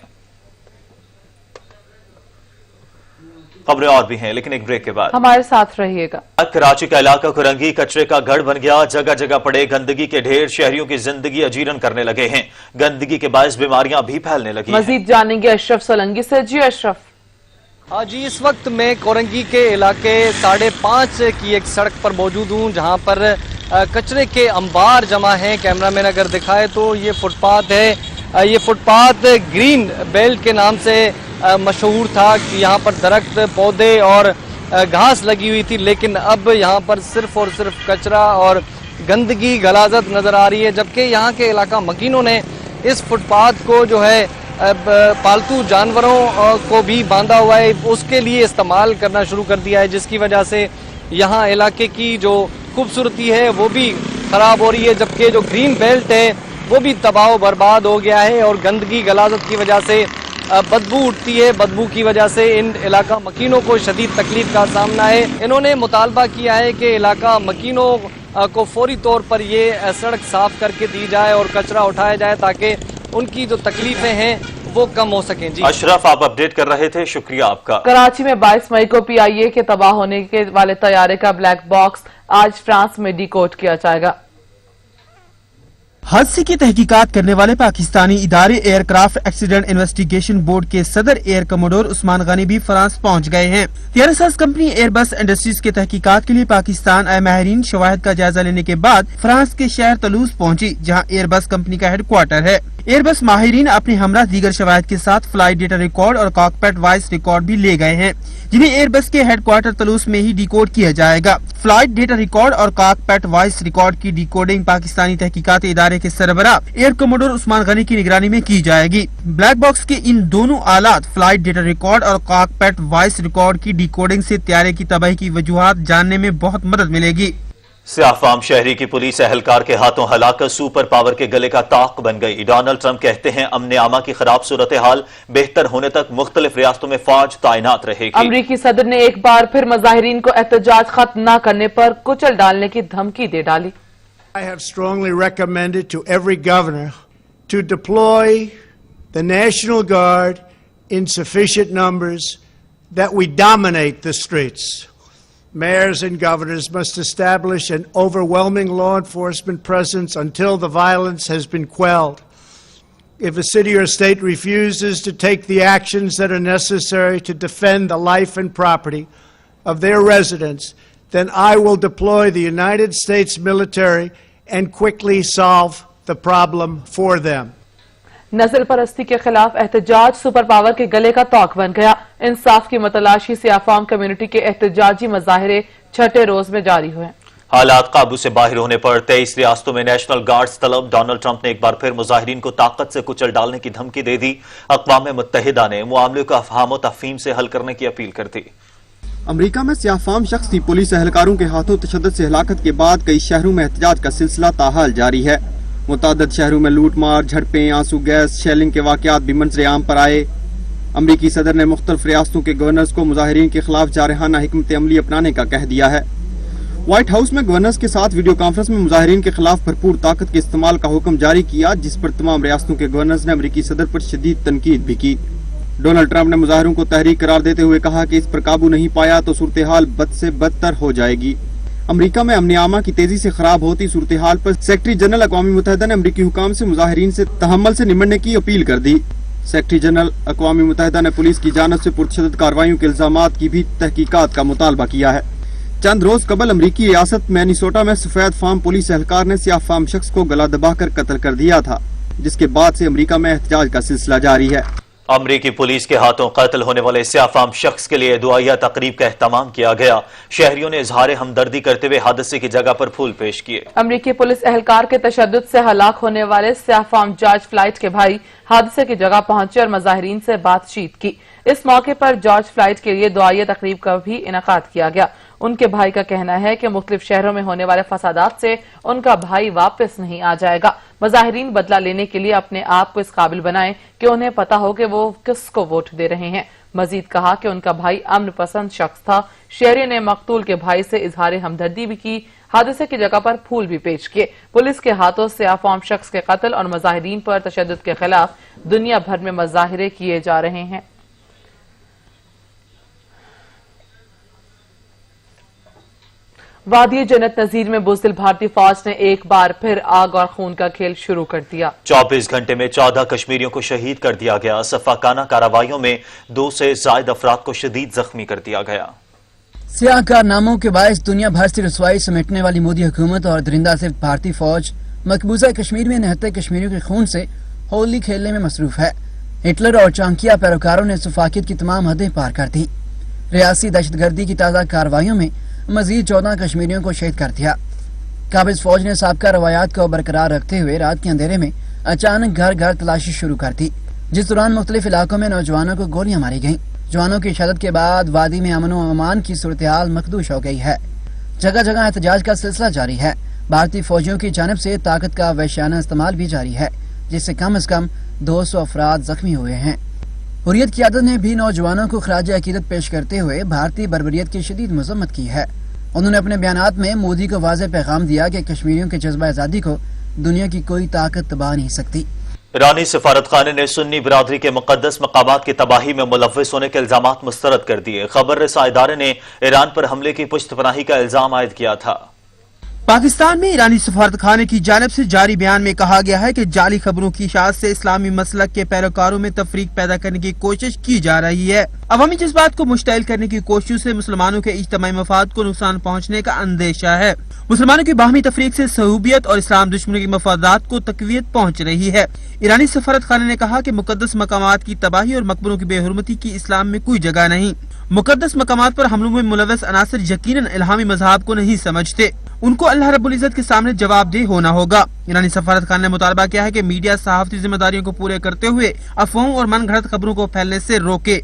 खबरें और भी हैं, लेकिन एक ब्रेक के बाद
हमारे साथ रहिएगा।
कराची का इलाका कुरंगी कचरे का गढ़ बन गया। जगह जगह पड़े गंदगी के ढेर शहरियों की जिंदगी अजीरन करने लगे हैं। गंदगी के बायस बीमारियां भी फैलने लगी हैं।
मजीद जानेंगे अशरफ सोलंगी से। जी अशरफ।
हाँ जी, इस वक्त मैं कोरंगी के इलाके 5.5 की एक सड़क पर मौजूद हूँ, जहाँ पर कचरे के अंबार जमा हैं। कैमरामैन अगर दिखाए तो ये फुटपाथ है। ये फुटपाथ ग्रीन बेल्ट के नाम से मशहूर था कि यहाँ पर दरख्त, पौधे और घास लगी हुई थी, लेकिन अब यहाँ पर सिर्फ और सिर्फ कचरा और गंदगी गलाजत नज़र आ रही है। जबकि यहाँ के इलाका मकीनों ने इस फुटपाथ को जो है पालतू जानवरों को भी बांधा हुआ है, उसके लिए इस्तेमाल करना शुरू कर दिया है, जिसकी वजह से यहाँ इलाके की जो खूबसूरती है वो भी ख़राब हो रही है। जबकि जो ग्रीन बेल्ट है वो भी तबाह बर्बाद हो गया है और गंदगी गलाजत की वजह से बदबू उठती है। बदबू की वजह से इन इलाका मकीनों को शदीद तकलीफ का सामना है। इन्होंने मुतालबा किया है कि इलाका मकीनों को फौरी तौर पर ये सड़क साफ करके दी जाए और कचरा उठाया जाए, ताकि उनकी जो तकलीफें हैं वो कम हो सकें। जी
अशरफ, आप अपडेट कर रहे थे, शुक्रिया आपका।
कराची में 22 मई को PIA के तबाह होने के वाले तैयारे का ब्लैक बॉक्स आज फ्रांस में डिकोड किया जाएगा।
हादसे की तहकीकात करने वाले पाकिस्तानी इदारे एयरक्राफ्ट एक्सीडेंट इन्वेस्टिगेशन बोर्ड के सदर एयर कमोडोर उस्मान गनी भी फ्रांस पहुंच गए हैं। एयरबस कंपनी एयरबस इंडस्ट्रीज के तहकीकात के लिए पाकिस्तान आए माहिरीन शवाहिद का जायजा लेने के बाद फ्रांस के शहर तलूज पहुंची, जहां एयरबस कंपनी का हेडक्वार्टर है। एयरबस माहिरीन अपने हमरा दीगर शवाहिद के साथ फ्लाइट डेटा रिकॉर्ड और कॉकपिट वॉइस रिकॉर्ड भी ले गए हैं, जिन्हें एयरबस के हेडक्वार्टर तलूज में ही डिकोड किया जाएगा। फ्लाइट डेटा रिकॉर्ड और कॉकपिट वॉइस रिकॉर्ड की डिकोडिंग पाकिस्तानी तहकीकात इदारे के सरबराह एयर कमोडोर उस्मान गनी की निगरानी में की जाएगी। ब्लैक बॉक्स के इन दोनों आलात फ्लाइट डेटा रिकॉर्ड और कॉकपिट वॉइस रिकॉर्ड की डिकोडिंग से त्यारे की तबाही की वजूहात जानने में बहुत मदद मिलेगी।
सियाफाम शहरी की पुलिस एहलकार के हाथों हलाकत सुपर पावर के गले का ताक बन गई। डोनाल्ड ट्रंप कहते हैं अमन आमा की खराब सूरत हाल बेहतर होने तक मुख्तलिफ रियासतों में फौज तैनात रहेगी।
अमरीकी सदर ने एक बार फिर मुजाहिरीन को एहतजाज खत्म न करने पर कुचल डालने की धमकी दे डाली।
I have strongly recommended to every governor to deploy the National Guard in sufficient numbers that we dominate the streets. Mayors and governors must establish an overwhelming law enforcement presence until the violence has been quelled. If a city or state refuses to take the actions that are necessary to defend the life and property of their residents, then I will deploy the United States military and quickly solve the problem for them.
नस्ल परस्ती के खिलाफ एहतजाज super power के गले का तौक बन गया। इंसाफ की मतलाशी से अफाम कम्युनिटी के एहतजाजी मुजाहिरे छठे रोज में जारी हुए।
हालात काबू से बाहर होने पर 23 रियासतों में नेशनल गार्ड्स तलब। डोनाल्ड ट्रंप ने एक बार फिर मुजाहिरीन को ताकत से कुचल डालने की धमकी दे दी। अक़वाम मुत्तहिदा ने मामले को अफहाम व तफहीम से हल करने की अपील कर दी।
अमरीका में सियाफाम शख्स की पुलिस एहलकारों के हाथों तशद्दुद से हलाकत के बाद कई शहरों में एहतजाज का सिलसिला ताहाल जारी है। मुतादिद शहरों में लूट मार, झड़पें, आंसू गैस, शेलिंग के वाकयात भी मंजर आम पर आए। अमरीकी सदर ने मुख्तलिफ रियासतों के गवर्नर्स को मुजाहिरीन के खिलाफ जारहाना हिकमत अमली अपनाने का कह दिया है। व्हाइट हाउस में गवर्नर्स के साथ वीडियो कॉन्फ्रेंस में मुजाहिरीन के खिलाफ भरपूर ताकत के इस्तेमाल का हुक्म जारी किया, जिस पर तमाम रियासतों के गवर्नर्स ने अमरीकी सदर पर शदीद तनकीद भी की। डोनाल्ड ट्रंप ने मुजाहिरों को तहरीक करार देते हुए कहा कि इस पर काबू नहीं पाया तो सूरत हाल बद से बदतर हो जाएगी। अमरीका में अमन आमा की तेजी से खराब होती सूरत हाल पर सेक्रेटरी जनरल अक़वाम मुत्तहिदा ने अमरीकी हुकाम से मुजाहिरीन से तहम्मुल से निमटने की अपील कर दी। सेक्रेटरी जनरल अक़वाम मुत्तहिदा ने पुलिस की जानिब से पुरतशद्दुद कार्रवाइयों के इल्जामात की भी तहकीकात का मुतालबा किया है। चंद रोज कबल अमरीकी रियासत मैनीसोटा में सफेद फार्म पुलिस एहलकार ने सियाह फार्म शख्स को गला दबाकर कत्ल कर दिया था, जिसके बाद से अमरीका में एहतजाज का सिलसिला जारी है।
अमरीकी पुलिस के हाथों कत्ल होने वाले सियाफाम शख्स के लिए दुआया तकरीब का एहतमाम किया गया। शहरियों ने इजहार हमदर्दी करते हुए हादसे की जगह पर फूल पेश किए।
अमरीकी पुलिस एहलकार के तशद्दुद से हलाक होने वाले सियाफाम जॉर्ज फ्लाइट के भाई हादसे की जगह पहुंचे और मुजाहिरीन से बातचीत की। इस मौके पर जॉर्ज फ्लाइट के लिए दुआया तकरीब का भी इनेकाद किया गया। उनके भाई का कहना है कि मुख्तलिफ शहरों में होने वाले फसादात से उनका भाई वापस नहीं आ जाएगा। मुजाहिरीन बदला लेने के लिए अपने आप को इस काबिल बनाएं कि उन्हें पता हो कि वो किसको वोट दे रहे हैं। मजीद कहा कि उनका भाई अमन पसंद शख्स था। शहरी ने मकतूल के भाई से इजहार हमदर्दी भी की। हादसे की जगह पर फूल भी पेश किए। पुलिस के हाथों से सियाफाम शख्स के कत्ल और मुजाहिरीन पर तशद्दुद के खिलाफ दुनिया भर में मुजाहिरे किए जा रहे हैं। वादी जन्नत नजीर में बुज़दिल भारतीय फौज ने एक बार फिर आग और खून का खेल शुरू कर दिया।
24 घंटे में 14 कश्मीरियों को शहीद कर दिया गया। सफाकाना कार्रवाइयों में 2 से ज्यादा अफराद को शदीद जख्मी कर दिया गया।
सियाह कारनामों के बायस दुनिया भर से रसवाई समेटने वाली मोदी हुकूमत और दरिंदा सिर्फ भारतीय फौज मकबूजा कश्मीर में 69 कश्मीरियों के खून से होली खेलने में मसरूफ है। हिटलर और चांकिया पैरोकारों ने सफाकियत की तमाम हदें पार कर दी। रियासी दहशतगर्दी की ताज़ा कार्रवाइयों में मजीद 14 कश्मीरियों को शहीद कर दिया। काबिज फौज ने साबका रवायात को बरकरार रखते हुए रात के अंधेरे में अचानक घर घर तलाशी शुरू कर दी, जिस दौरान मुख्तलिफ इलाकों में नौजवानों को गोलियां मारी गईं। जवानों की शहादत के बाद वादी में अमन व अमान की सूरत हाल मखदूश हो गई है। जगह जगह एहतजाज का सिलसिला जारी है। भारतीय फौजियों की जानिब से ताकत का वहशियाना इस्तेमाल भी जारी है, जिससे कम से कम 200 अफराद जख्मी हुए हैं। हुर्रियत क़यादत ने भी नौजवानों को खराज अकीदत पेश करते हुए भारतीय बर्बरियत की शदीद मजम्मत की है। उन्होंने अपने बयानात में मोदी को वाज़ेह पैगाम दिया कि कश्मीरियों के जज्बा आज़ादी को दुनिया की कोई ताकत दबा नहीं सकती।
ईरानी सफारत खाने ने सुन्नी बिरादरी के मुकद्दस मकामात की तबाही में मुलव्विस होने के इल्जामात मुस्तरद कर दिए। खबर रसा इदारे ने ईरान पर हमले की पुश्तपनाही का इल्जाम आयद किया था।
पाकिस्तान में ईरानी सफारत खाने की जानिब से जारी बयान में कहा गया है कि जाली खबरों की इशाअत से इस्लामी मसलक के पैरोकारों में तफरीक पैदा करने की कोशिश की जा रही है। अवामी जज्बात को मुश्तइल करने की कोशिश से मुसलमानों के इज्तिमाई मफाद को नुकसान पहुँचने का अंदेशा है। मुसलमानों की बाहमी तफरीक से सहूबियत और इस्लाम दुश्मनों के मफादात को तकवीयत पहुँच रही है। ईरानी सफारत खाने ने कहा कि मुकद्दस मकामात की तबाही और मकबरों की बेहुरमती की इस्लाम में कोई जगह नहीं। मुकद्दस मकामात पर हमलों में मुलव्वस अनासर यकीनन इल्हामी मज़हब को नहीं समझते। उनको अल्लाह रब्बुल इज़्ज़त के सामने जवाबदेह होना होगा। ईरानी सफारत खान ने मुतालबा किया है कि मीडिया सहाफ़ती जिम्मेदारियों को पूरे करते हुए अफवाहों और मनगढ़ंत खबरों को फैलने से रोके।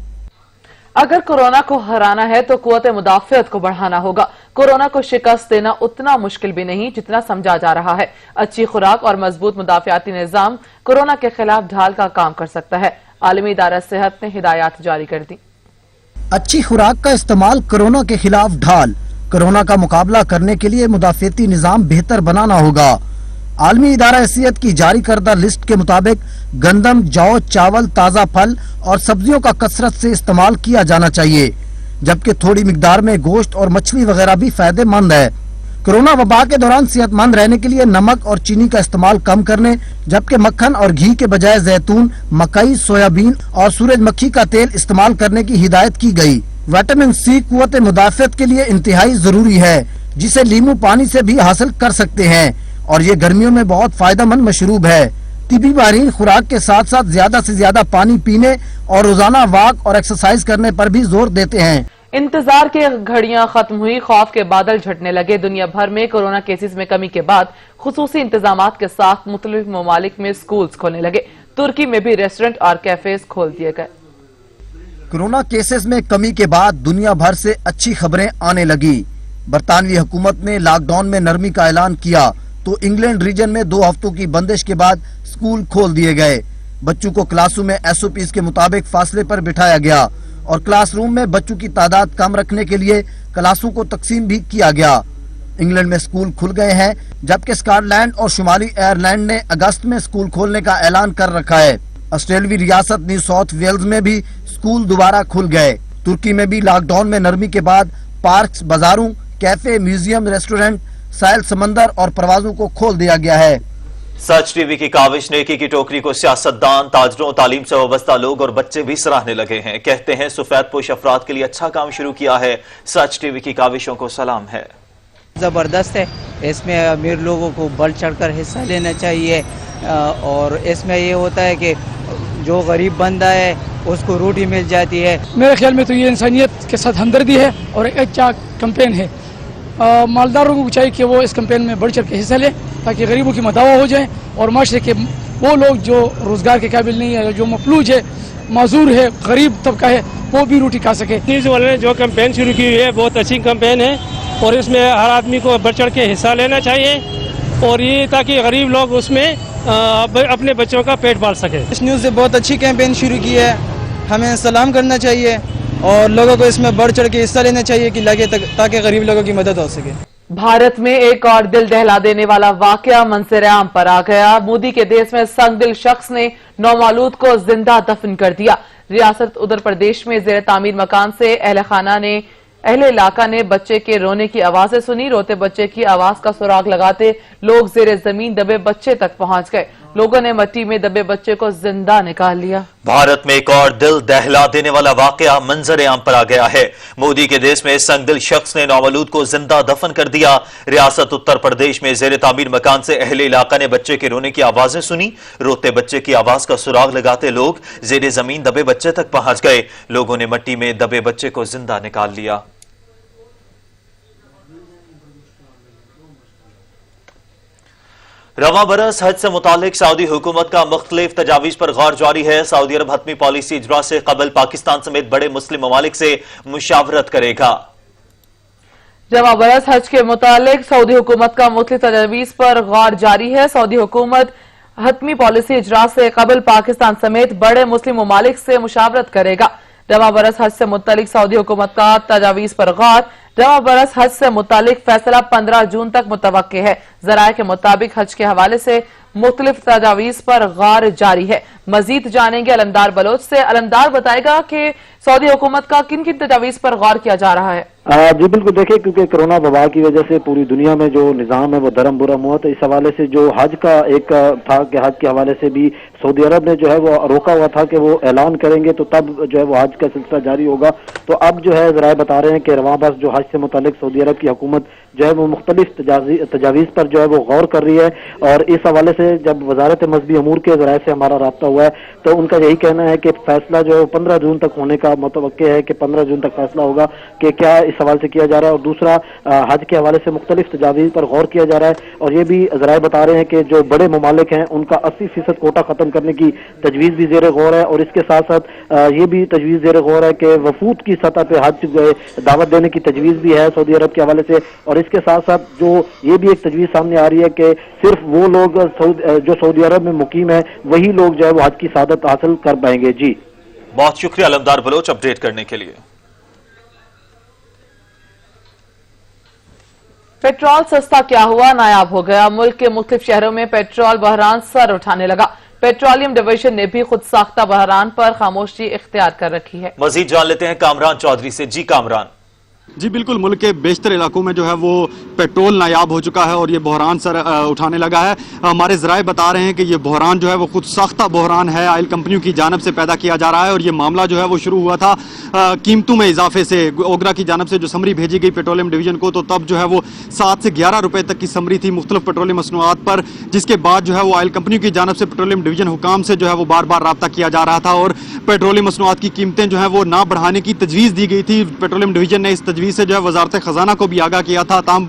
अगर कोरोना को हराना है तो कुव्वत मुदाफ़ियत को बढ़ाना होगा। कोरोना को शिकस्त देना उतना मुश्किल भी नहीं जितना समझा जा रहा है। अच्छी खुराक और मजबूत मुदाफियाती निजाम कोरोना के खिलाफ ढाल का काम कर सकता है। आलमी इदारा सेहत ने हिदायत जारी कर दी।
अच्छी खुराक का इस्तेमाल कोरोना के खिलाफ ढाल। कोरोना का मुकाबला करने के लिए मुदाफियाती निजाम बेहतर बनाना होगा। आलमी इदारा सेहत की जारी करदा लिस्ट के मुताबिक गंदम, जौ, चावल, ताज़ा फल और सब्जियों का कसरत से इस्तेमाल किया जाना चाहिए, जबकि थोड़ी मिकदार में गोश्त और मछली वगैरह भी फायदेमंद है। कोरोना वबा के दौरान सेहतमंद रहने के लिए नमक और चीनी का इस्तेमाल कम करने, जबकि मक्खन और घी के बजाय जैतून, मकई, सोयाबीन और सूरजमुखी का तेल इस्तेमाल करने की हिदायत की गई। विटामिन सी कुव्वत मुदाफ़त के लिए इंतहाई जरूरी है, जिसे नींबू पानी से भी हासिल कर सकते हैं और ये गर्मियों में बहुत फायदेमंद मशरूब है। तिबी माहिरीन खुराक के साथ साथ ज्यादा से ज्यादा पानी पीने और रोजाना वॉक और एक्सरसाइज करने पर भी जोर देते हैं।
इंतजार की घड़ियां खत्म हुई, खौफ के बादल झटने लगे। दुनिया भर में कोरोना केसेस में कमी के बाद खुसूसी इंतजामात के साथ मुख्तलिफ ममालिक में स्कूल्स खोलने लगे। तुर्की में भी रेस्टोरेंट और कैफेज खोल दिए गए।
कोरोना केसेस में कमी के बाद दुनिया भर से अच्छी खबरें आने लगी। बरतानवी हुकूमत ने लॉकडाउन में नरमी का ऐलान किया तो इंग्लैंड रीजन में 2 हफ्तों की बंदिश के बाद स्कूल खोल दिए गए। बच्चों को क्लासों में SOPs के मुताबिक फासले पर बिठाया गया और क्लासरूम में बच्चों की तादाद कम रखने के लिए क्लासों को तकसीम भी किया गया। इंग्लैंड में स्कूल खुल गए हैं, जबकि स्कॉटलैंड और शुमाली आयरलैंड ने अगस्त में स्कूल खोलने का ऐलान कर रखा है। ऑस्ट्रेलियाई रियासत न्यू साउथ वेल्स में भी स्कूल दोबारा खुल गए। तुर्की में भी लॉकडाउन में नरमी के बाद पार्क्स, बाजारों, कैफे, म्यूजियम, रेस्टोरेंट, साहिल समंदर और परवाजों को खोल दिया गया है।
सच टीवी की काविश नेकी की टोकरी को सियासतदान, ताजरों, तालीम से वाबस्ता लोग और बच्चे भी सराहने लगे हैं। कहते हैं सफेद पोश अफराद के लिए अच्छा काम शुरू किया है। सच टीवी की काविशों को सलाम है।
ज़बरदस्त है, इसमें अमीर लोगों को बढ़ चढ़कर हिस्सा लेना चाहिए और इसमें ये होता है कि जो गरीब बंदा है उसको रोटी मिल जाती है।
मेरे ख्याल में तो ये इंसानियत के साथ हमदर्दी है और एक अच्छा कैंपेन है। मालदारों को चाहिए कि वो इस कैंपेन में बढ़ चढ़ के हिस्सा लें ताकि गरीबों की मदावा हो जाए और माशरे के वो लोग जो रोजगार के काबिल नहीं है, जो मफलूज है, माजूर है, गरीब तबका है, वो भी रोटी खा सके।
न्यूज़ वाले ने जो कैंपेन शुरू की हुई है बहुत अच्छी कैंपेन है और इसमें हर आदमी को बढ़ चढ़ के हिस्सा लेना चाहिए और ये ताकि गरीब लोग उसमें अपने बच्चों का पेट पाल सके।
इस न्यूज़ से बहुत अच्छी कैंपेन शुरू की है, हमें सलाम करना चाहिए और लोगों को इसमें बढ़ चढ़ के हिस्सा लेना चाहिए कि लगे ताकि गरीब लोगों की मदद हो सके।
भारत में एक और दिल दहला देने वाला वाकया मंजर आम पर आ गया। मोदी के देश में संगदिल शख्स ने नौमालूद को जिंदा दफन कर दिया। रियासत उत्तर प्रदेश में जेर तामीर मकान से अहले इलाका ने बच्चे के रोने की आवाजें सुनी। रोते बच्चे की आवाज का सुराग लगाते लोग जेर जमीन दबे बच्चे तक पहुंच गए। लोगों ने मिट्टी में दबे बच्चे को जिंदा निकाल लिया।
भारत में एक और दिल दहला देने वाला वाकया मंजर आम पर आ गया है। मोदी के देश में संगदिल शख्स ने नौमलूद को जिंदा दफन कर दिया। रियासत उत्तर प्रदेश में जेर तामीर मकान से अहले इलाका ने बच्चे के रोने की आवाजें सुनी। रोते बच्चे की आवाज का सुराग लगाते लोग जेर जमीन दबे बच्चे तक पहुंच गए। लोगों ने मिट्टी में दबे बच्चे को जिंदा निकाल लिया। रवां बरस हज से मुतालिक सऊदी हुकूमत का मुख्तलिफ तजावीज पर गौर जारी है। सऊदी अरब हतमी पॉलिसी इजरा से कबल पाकिस्तान समेत बड़े मुस्लिम ममालिक से मुशावरत करेगा।
रवां बरस हज के मुतालिक सऊदी हुकूमत का मुख्तलिफ तजावीज पर गौर जारी है। सऊदी हुकूमत हतमी पॉलिसी इजरा से कबल पाकिस्तान समेत बड़े मुस्लिम ममालिक से मुशावरत करेगा। रवां बरस हज से मुतालिक सऊदी हुकूमत का तजावीज पर गौर। रवां बरस हज से मुतालिक फैसला 15 जून तक मुतवक्के है। जराये के मुताबिक हज के हवाले से मुख्तलिफ तजावीज पर गौर जारी है। मजीद जानेंगे अलमदार बलोच से। अलमदार बताएगा कि सऊदी हुकूमत का किन किन तजावीज पर गौर किया जा रहा है।
जी बिल्कुल, देखिए क्योंकि कोरोना वबा की वजह से पूरी दुनिया में जो निज़ाम है वो दरम बुरम हुआ, तो इस हवाले से जो हज का एक था कि हज के हवाले से भी सऊदी अरब ने जो है वो रोका हुआ था कि वो ऐलान करेंगे तो तब जो है वो हज का सिलसिला जारी होगा। तो अब जो है जराए बता रहे हैं कि रवां बरस जो हज से मुतालिक सऊदी अरब की हुकूमत जो है वो मुख्तलिफ तजावीज पर जो है वो गौर कर रही है। और इस हवाले से जब वजारत मजहबी अमूर के जराए से हमारा राब्ता हुआ है। तो उनका यही कहना है कि फैसला जो है 15 जून तक होने का मुतवक्के है कि 15 जून तक फैसला होगा कि क्या इस हवाले से किया जा रहा है। और दूसरा, हज के हवाले से मुख्तलिफ तजावीज़ पर गौर किया जा रहा है और ये भी ज़राए बता रहे हैं कि जो बड़े ममालिक हैं उनका 80% कोटा खत्म करने की तजवीज़ भी ज़ेर गौर है। और इसके साथ साथ ये भी तजवीज़ ज़ेर गौर है कि वफूद की सतह पे हज दावत देने की तजवीज़ भी है सऊदी अरब के हवाले से। और इसके साथ साथ जो ये भी एक तजवीज़ सामने आ रही है कि सिर्फ वो लोग जो सऊदी अरब में मुकीम है वही लोग जो है वो हज की सादत हासिल कर पाएंगे। जी
बहुत शुक्रिया अलमदार बलोच अपडेट करने के लिए।
पेट्रोल सस्ता क्या हुआ, नायाब हो गया। मुल्क के मुख्तलिफ शहरों में पेट्रोल बहरान सर उठाने लगा। पेट्रोलियम डिवीजन ने भी खुद साख्ता बहरान पर खामोशी इख्तियार कर रखी है।
मजीद जान लेते हैं कामरान चौधरी से। जी कामरान।
जी बिल्कुल, मुल्क के बेशतर इलाकों में जो है वो पेट्रोल नायाब हो चुका है और ये बहरान सर उठाने लगा है। हमारे ज़राए बता रहे हैं कि ये बहरान जो है वो खुद साख्ता बहरान है, ऑयल कंपनियों की जानब से पैदा किया जा रहा है। और ये मामला जो है वो शुरू हुआ था कीमतों में इजाफे से। ओगरा की जानब से जो समरी भेजी गई पेट्रोलियम डिवीजन को, तो तब जो है वो 7 से 11 रुपए तक की समरी थी मुख्तलिफ पेट्रोलियम मसनूआत पर, जिसके बाद जो है वो ऑयल कंपनियों की जानब से पेट्रोलियम डिवीजन हुकाम से जो है वो बार बार राब्ता किया जा रहा था और पेट्रोलियम मसनूआत की कीमतें जो है वो ना बढ़ाने की तजवीज़ दी गई थी। पेट्रोलियम डिवीजन ने इस तजवीज़ से जो है वजारत खजाना को भी आगाह किया था। ताहम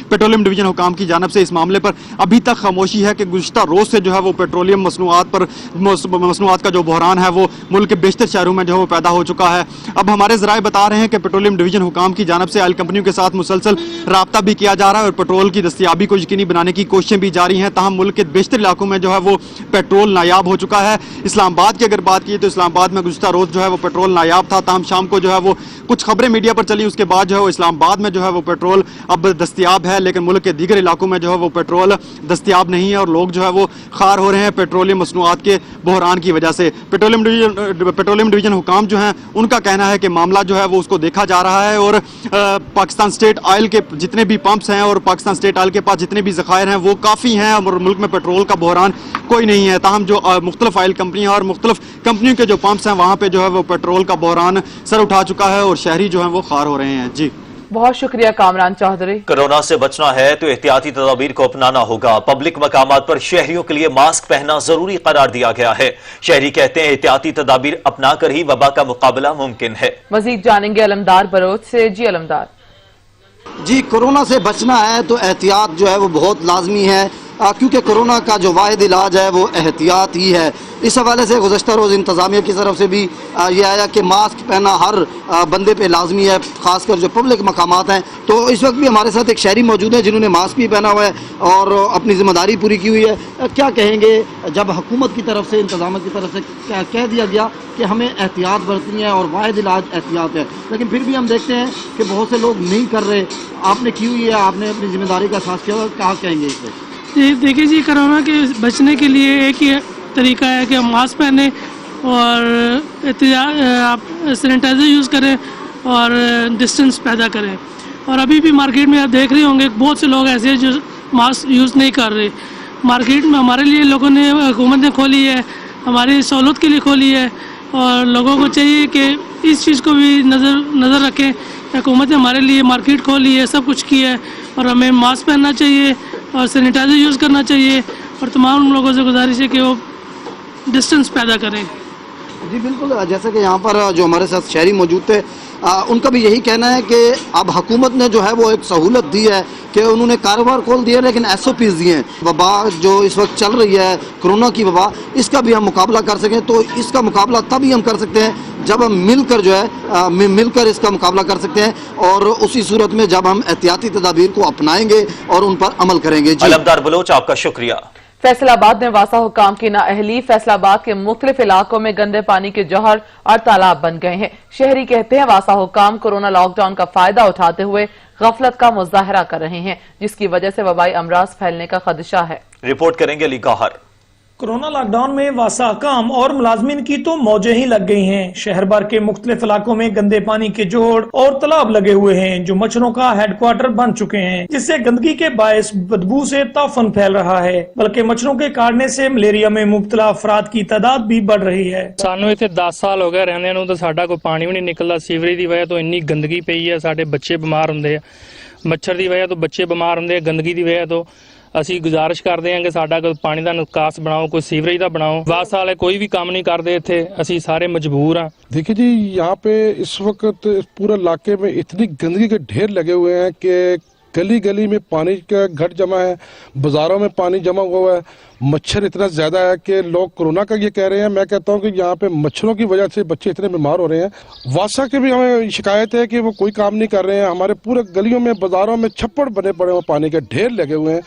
पेट्रोलियम डिवीजन हुकाम की जानब से इस मामले पर अभी तक खामोशी है कि गुज़िश्ता रोज से जो है वो पेट्रोलियम मसनूआत का जो बहरान है वो मुल्क के बेशतर शहरों में जो है वो पैदा हो चुका है। अब हमारे ज़राए बता रहे हैं कि पेट्रोलियम डिवीजन हुकाम की जानब से ऑयल कंपनियों के साथ मुसलसल राब्ता भी किया जा रहा है और पेट्रोल की दस्तियाबी को यकीनी बनाने की कोशिशें भी जारी हैं। ताहम मुल्क के बेशतर इलाकों में जो है वो पेट्रोल नायाब हो चुका है। इस्लामाबाद की अगर बात की तो इस्लामाबाद में गुज़िश्ता रोज जो है वो पेट्रोल नायाब था। ताहम शाम को जो है वो कुछ खबरें मीडिया पर चली, उसके बाद जो है वो इस्लामाबाद में जो है वो पेट्रोल अब दस्तियाब है, लेकिन मुल्क के दीगर इलाकों में जो है वो पेट्रोल दस्तियाब नहीं है और लोग जो है वो खार हो रहे हैं पेट्रोलियम मसनूआत के बहरान की वजह से। पेट्रोलियम डिवीजन हुकाम जो हैं उनका कहना है कि मामला जो है वो उसको देखा जा रहा है और पाकिस्तान स्टेट ऑयल के जितने भी पंप्स हैं और पाकिस्तान स्टेट ऑयल के पास जितने भी ज़खायर हैं वो काफ़ी हैं और मुल्क में पेट्रोल का बहरान कोई नहीं है। ताहम जो मुख्तलिफ ऑयल कंपनियाँ और मुख्तलिफ कंपनियों के जो पंप्स हैं वहाँ पे जो है वो पेट्रोल का बहरान सर उठा चुका है और शहरी जो है वो खार हो रहे हैं। जी
बहुत शुक्रिया कामरान चौधरी।
कोरोना से बचना है तो एहतियाती तदाबीर को अपनाना होगा। पब्लिक मकामात पर शहरियों के लिए मास्क पहनना जरूरी करार दिया गया है। शहरी कहते हैं एहतियाती तदाबीर अपना कर ही वबा का मुकाबला मुमकिन है।
मजीद जानेंगे अलमदार बलोच से। जी अलमदार।
जी, कोरोना से बचना है तो एहतियात जो है वो बहुत लाजमी है, क्योंकि कोरोना का जो वाहिद इलाज है वो एहतियात ही है। इस हवाले से गुज़श्ता रोज़ इंतज़ामिया की तरफ से भी ये आया कि मास्क पहनना हर बंदे पे लाजमी है, ख़ासकर जो पब्लिक मकामात हैं। तो इस वक्त भी हमारे साथ एक शहरी मौजूद है जिन्होंने मास्क भी पहना हुआ है और अपनी ज़िम्मेदारी पूरी की हुई है। क्या कहेंगे, जब हुकूमत की तरफ से, इंतज़ामिया की तरफ से क्या कह दिया गया कि हमें एहतियात बरतनी है और वाहिद इलाज एहतियात है, लेकिन फिर भी हम देखते हैं कि बहुत से लोग नहीं कर रहे। आपने की हुई है, आपने अपनी ज़िम्मेदारी का एहसास किया, क्या कहेंगे इससे?
देखिए जी, कोरोना के बचने के लिए एक ही तरीका है कि हम मास्क पहने और आप सैनिटाइज़र यूज़ करें और डिस्टेंस पैदा करें। और अभी भी मार्केट में आप देख रहे होंगे बहुत से लोग ऐसे हैं जो मास्क यूज़ नहीं कर रहे। मार्केट में हमारे लिए लोगों ने, हुकूमत ने खोली है, हमारी सहूलत के लिए खोली है और लोगों को चाहिए कि इस चीज़ को भी नज़र रखें। हुकूमत ने हमारे लिए मार्केट खोली है, सब कुछ किया है और हमें मास्क पहनना चाहिए और सैनिटाइज़र यूज़ करना चाहिए और तमाम लोगों से गुजारिश है कि वो डिस्टेंस पैदा करें।
जी बिल्कुल, जैसे कि यहाँ पर जो हमारे साथ शहरी मौजूद थे उनका भी यही कहना है कि अब हुकूमत ने जो है वो एक सहूलत दी है कि उन्होंने कारोबार खोल दिया, लेकिन SOPs दिए हैं। वबा जो इस वक्त चल रही है, कोरोना की वबा, इसका भी हम मुकाबला कर सकें। तो इसका मुकाबला तभी हम कर सकते हैं जब हम मिलकर जो है मिलकर इसका मुकाबला कर सकते हैं और उसी सूरत में जब हम एहतियाती तदाबीर को अपनाएंगे और उन पर अमल करेंगे।
अलमदार बलोच, आपका शुक्रिया।
फैसलाबाद में वासा हुकाम की नाअहली। फैसलाबाद के मुख्तलिफ इलाकों में गंदे पानी के जौहर और तालाब बन गए हैं। शहरी कहते हैं वासा हुकाम कोरोना लॉकडाउन का फायदा उठाते हुए गफलत का मुजाहरा कर रहे हैं, जिसकी वजह से वबाई अमराज फैलने का खदशा है।
रिपोर्ट करेंगे अली गौहर।
कोरोना लॉकडाउन में वासा हकाम और मुलाजमीन की तो मौजें ही लग गई हैं। शहर भर के मुख्तलिफ इलाकों में गंदे पानी के जोड़ और तालाब लगे हुए हैं जो मच्छरों का हेडक्वार्टर बन चुके हैं, जिससे गंदगी के बायस बदबू से ताफन फैल रहा है, बल्कि मच्छरों के काटने से मलेरिया में मुब्तला अफराद की तादाद भी बढ़ रही है।
सानू इत्थे 10 साल हो गए रहने नूं, तो साडा कोई पानी भी नहीं निकलदा। सीवरेज की वजह तो इन्नी गंदगी पई है, साडे बच्चे बीमार हुंदे आ। मच्छर की वजह तो बच्चे बीमार होंगे, गंदगी की वजह तो ਅਸੀਂ ਗੁਜ਼ਾਰਿਸ਼ ਕਰਦੇ ਹਾਂ ਕਿ ਸਾਡਾ ਕੋਈ ਪਾਣੀ ਦਾ ਨਿਕਾਸ ਬਣਾਓ, कोई सीवरेज ਦਾ ਬਣਾਓ। वास वाले कोई भी काम नहीं करते इत्थे, ਅਸੀਂ ਸਾਰੇ मजबूर हाँ।
देखिए जी, यहाँ पे इस वक्त पूरे इलाके में इतनी गंदगी के ढेर लगे हुए हैं कि गली गली में पानी का घट जमा है, बाजारों में पानी जमा हुआ है, मच्छर इतना ज्यादा है कि लोग कोरोना का ये कह रहे हैं। मैं कहता हूँ कि यहाँ पे मच्छरों की वजह से बच्चे इतने बीमार हो रहे हैं। वासा के भी हमें शिकायत है कि वो कोई काम नहीं कर रहे हैं। हमारे पूरे गलियों में बाजारों में छप्पड़ बने पड़े हुए, पानी के ढेर लगे हुए हैं।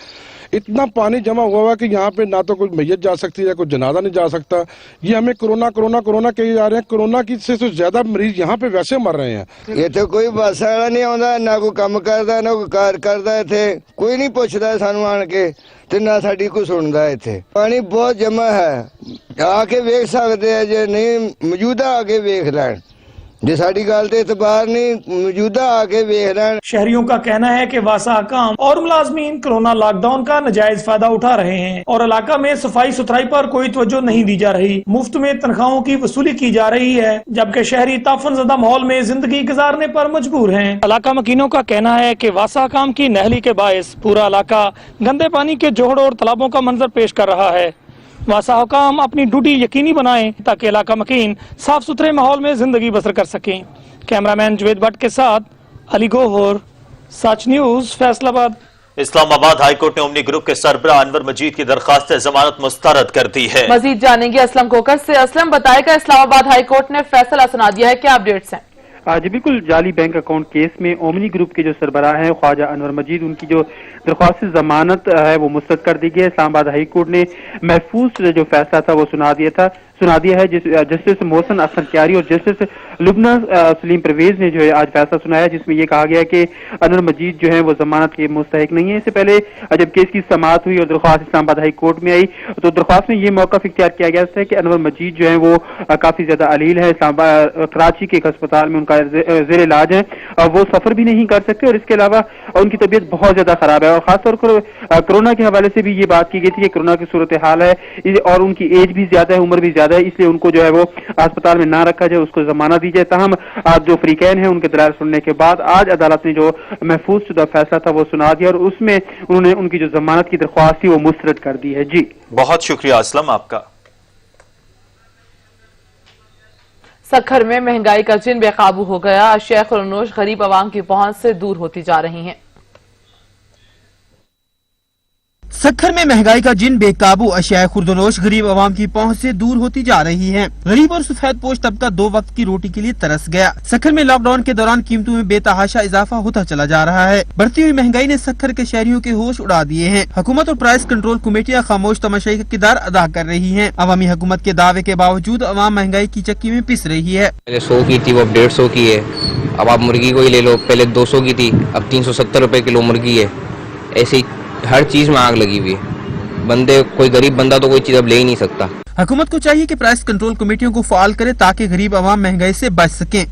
इतना पानी जमा हुआ है कि यहाँ पे ना तो कोई मैयत जा सकती है, कोई जनाजा नहीं जा सकता। ये हमें कोरोना कोरोना कोरोना कहे जा रहे हैं। कोरोना की से ज्यादा मरीज यहाँ पे वैसे मर रहे हैं।
ये तो कोई बस वाला नहीं आता, ना कोई काम करता, ना कोई कार करता। इत्थे कोई नहीं पूछता सानू आन के, ते ना साडी कोई सुनदा। इत्थे पानी बहुत जमा है, आके वेख सकते हैं, जे नहीं मौजूदा आके वेख लैन। जे साडी गल ते इतबार नहीं, मौजूदा आके वेख लैन।
शहरियों का कहना है कि वासा हकाम और मुलाजमीन कोरोना लॉकडाउन का नाजायज फायदा उठा रहे हैं और इलाका में सफाई सुथराई पर कोई तवज्जो नहीं दी जा रही। मुफ्त में तनख्वाहों की वसूली की जा रही है, जबकि शहरी ताफनज़दा माहौल में जिंदगी गुजारने पर मजबूर हैं। इलाका मकीनों का कहना है कि वासा हकाम की नहली के बायस पूरा इलाका गंदे पानी के जोहड़ और तालाबों का मंजर पेश कर रहा है। वासा हुकाम अपनी ड्यूटी यकीनी बनाएं ताकि इलाका मकीन साफ सुथरे माहौल में जिंदगी बसर कर सकें। कैमरामैन जुवेद भट्ट के साथ Ali Gohar, Such News, Faisalabad.
Islamabad high court ने ओमनी ग्रुप के सरबराह अनवर मजीद की दरखास्त जमानत मुस्तरद कर दी है।
मजीद जानेंगे असलम कोकर से। असलम, बताएगा इस्लामाबाद हाई कोर्ट ने फैसला सुना दिया है, क्या अपडेट्स हैं?
जी बिल्कुल, जाली बैंक अकाउंट केस में ओमनी ग्रुप के जो सरबराह हैं ख्वाजा अनवर मजीद, उनकी जो दरख्वास्त जमानत है वो मुस्तरद कर दी गई है। इस्लामाबाद हाई कोर्ट ने महफूज जो फैसला था वो सुना दिया है। जस्टिस मोहसन अख्तर क्यारी और जस्टिस लुबना सलीम परवेज ने जो है आज फैसला सुनाया, जिसमें ये कहा गया कि अनवर मजीद जो है वो जमानत के मुस्तहिक नहीं है। इससे पहले जब केस की समाअत हुई और दरख्वास्त इस्लामाबाद हाई कोर्ट में आई तो दरख्वास्त में ये मौक़िफ़ इख्तियार किया गया था कि अनवर मजीद जो है वो काफी ज्यादा अलील है, कराची के एक अस्पताल में उनका ज़ेर इलाज है, वो सफर भी नहीं कर सकते और इसके अलावा उनकी तबीयत बहुत ज्यादा खराब है। और खासतौर पर कोरोना के हवाले से भी ये बात की गई थी कि कोरोना की सूरत हाल है और उनकी एज भी ज्यादा है, उम्र भी ज्यादा है, इसलिए उनको जो है वो अस्पताल में ना रखा जाए, उसको जमानत दी जाए। ताहम आज जो फरीकैन है उनके दलाल सुनने के बाद आज अदालत ने जो महफूज शुदा फैसला था वो सुना दिया और उसमें उन्होंने उनकी जो जमानत की दरख्वास्त थी वो मुस्तरद कर दी है। जी
बहुत शुक्रिया असलम आपका।
सखर में महंगाई का जिन बेकाबू हो गया, अशिया खुरनोश गरीब आवाम की पहुंच से दूर होती जा रही हैं।
सखर में महंगाई का जिन बेकाबू, अशिया खुर्दनोश गरीब आवाम की पहुंच से दूर होती जा रही है। गरीब और सफेद पोश तबका 2 वक्त की रोटी के लिए तरस गया। सखर में लॉकडाउन के दौरान कीमतों में बेतहाशा इजाफा होता चला जा रहा है। बढ़ती हुई महंगाई ने सखर के शहरियों के होश उड़ा दिए हैं। हुकूमत और प्राइस कंट्रोल कमेटियां खामोश तमाशाई का किरदार अदा कर रही है। अवामी हुकूमत के दावे के बावजूद अवाम महंगाई की चक्की में पिस रही है।
पहले 100 की थी, वो अब 150 की है। अब आप मुर्गी को ही ले लो, पहले 200 की थी, अब 370 रुपए किलो मुर्गी है। ऐसे ही हर चीज में आग लगी हुई है। बंदे, कोई गरीब बंदा तो कोई चीज अब ले ही नहीं सकता।
हुकूमत को चाहिए कि प्राइस कंट्रोल कमेटियों को फाल करे ताकि गरीब आवाम महंगाई से बच सकें।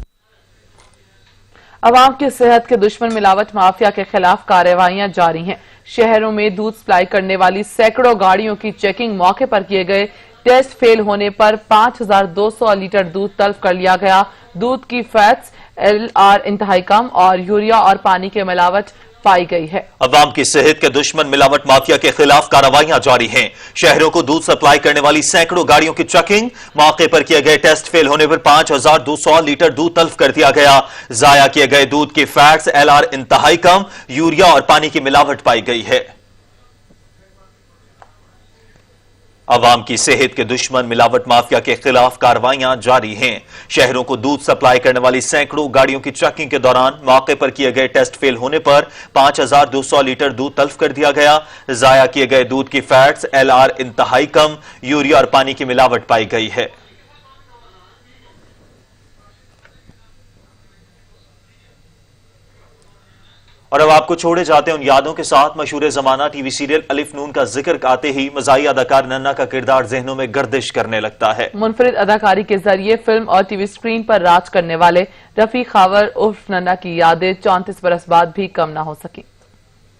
अवाम की सेहत के दुश्मन मिलावट माफिया के खिलाफ कार्रवाइयां जारी हैं। शहरों में दूध सप्लाई करने वाली सैकड़ों गाड़ियों की चेकिंग मौके पर किए गए। टेस्ट फेल होने पर 5200 लीटर दूध तल्फ कर लिया गया। दूध की फैट्स, LR इंतहाई कम और यूरिया और पानी के मिलावट पाई गई है।
अवाम की सेहत के दुश्मन मिलावट माफिया के खिलाफ कार्रवाइयां जारी हैं। शहरों को दूध सप्लाई करने वाली सैकड़ों गाड़ियों की चेकिंग, मौके पर किए गए टेस्ट फेल होने पर 5200 लीटर दूध तल्फ कर दिया गया। जाया किए गए दूध की फैट्स, LR इंतहाई कम, यूरिया और पानी की मिलावट पाई गई है। अवाम की सेहत के दुश्मन मिलावट माफिया के खिलाफ कार्रवाइयां जारी हैं। शहरों को दूध सप्लाई करने वाली सैकड़ों गाड़ियों की चेकिंग के दौरान मौके पर किए गए टेस्ट फेल होने पर 5200 लीटर दूध तल्फ कर दिया गया। जाया किए गए दूध की फैट्स, LR इंतहाई कम, यूरिया और पानी की मिलावट पाई गई है। और अब आपको छोड़े जाते हैं उन यादों के साथ। मशहूर जमाना टीवी सीरियल अलिफ नून का जिक्र आते ही मज़ाही अदाकार नन्ना का किरदार जहनों में गर्दिश करने लगता है।
मुनफरिद अदाकारी के जरिए फिल्म और टीवी स्क्रीन पर राज करने वाले रफी खावर उर्फ नन्ना की यादें 34 बरस बाद भी कम ना हो सकी।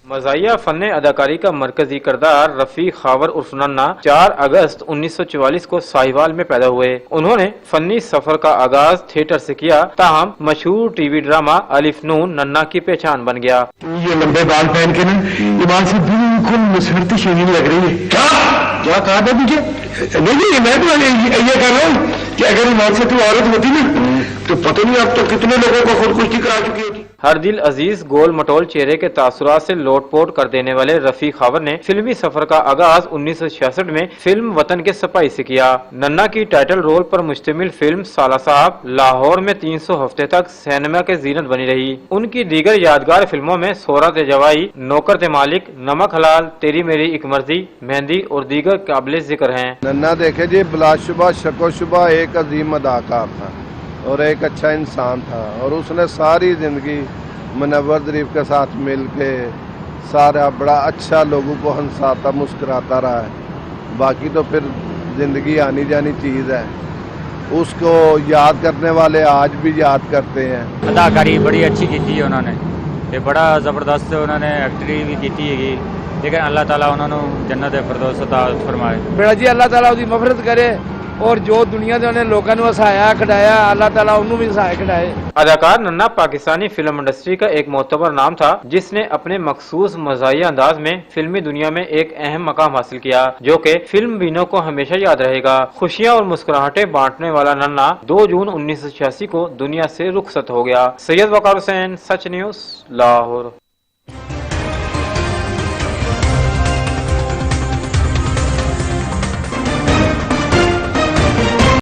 مزاحیہ فن اداکاری کا مرکزی کردار رفیق خاور عرف ننا 4 اگست 1944 کو ساہیوال میں پیدا ہوئے. انہوں نے فنی سفر کا آغاز تھیٹر سے کیا، تاہم مشہور ٹی وی ڈرامہ الف نون ننا کی پہچان بن گیا.
یہ لمبے بال پہن کے نا ایمان سے بالکل مسرتی شیرین لگ رہی ہے. کیا کہا تھا مجھے؟ نہیں میں تو یہ کہہ رہا ہوں کہ اگر ایمان سے تو عورت ہوتی نا تو پتہ نہیں اب تو کتنے لوگوں کو خودکشی کرا چکی ہوتی.
ہر دل عزیز گول مٹول چہرے کے تاثرات سے لوٹ پوٹ کر دینے والے رفیق خاور نے فلمی سفر کا آغاز 1966 میں فلم وطن کے سپاہی سے کیا. ننا کی ٹائٹل رول پر مشتمل فلم سالہ صاحب لاہور میں 300 ہفتے تک سینما کے زینت بنی رہی. ان کی دیگر یادگار فلموں میں سورت جوائی، نوکر تے مالک، نمک حلال، تیری میری ایک مرضی، مہندی اور دیگر قابل ذکر ہیں.
ننا دیکھے جی بلا شبہ شک و شبہ ایک عظیم اداکار تھا اور ایک اچھا انسان تھا، اور اس نے ساری زندگی منور ظریف کے ساتھ مل کے سارا بڑا اچھا لوگوں کو ہنساتا مسکراتا رہا ہے. باقی تو پھر زندگی آنی جانی چیز ہے، اس کو یاد کرنے والے آج بھی یاد کرتے ہیں.
اداکاری بڑی اچھی کی تھی انہوں نے، یہ بڑا زبردست انہوں نے ایکٹنگ بھی کی تھی، لیکن اللہ تعالیٰ انہوں نے جنت فردوس عطا فرمائے.
بیڑا جی اللہ تعالیٰ اس کی مغفرت کرے، اور جو دنیا دے انہیں لوگوں نے ہسایا کھڈایا اللہ تعالیٰ انہوں بھی ہسائے کھڈائے.
اداکار ننا پاکستانی فلم انڈسٹری کا ایک معتبر نام تھا جس نے اپنے مخصوص مزاحیہ انداز میں فلمی دنیا میں ایک اہم مقام حاصل کیا جو کہ فلم بینوں کو ہمیشہ یاد رہے گا. خوشیاں اور مسکراہٹیں بانٹنے والا ننا 2 جون 1986 کو دنیا سے رخصت ہو گیا. سید وقار حسین، سچ نیوز، لاہور.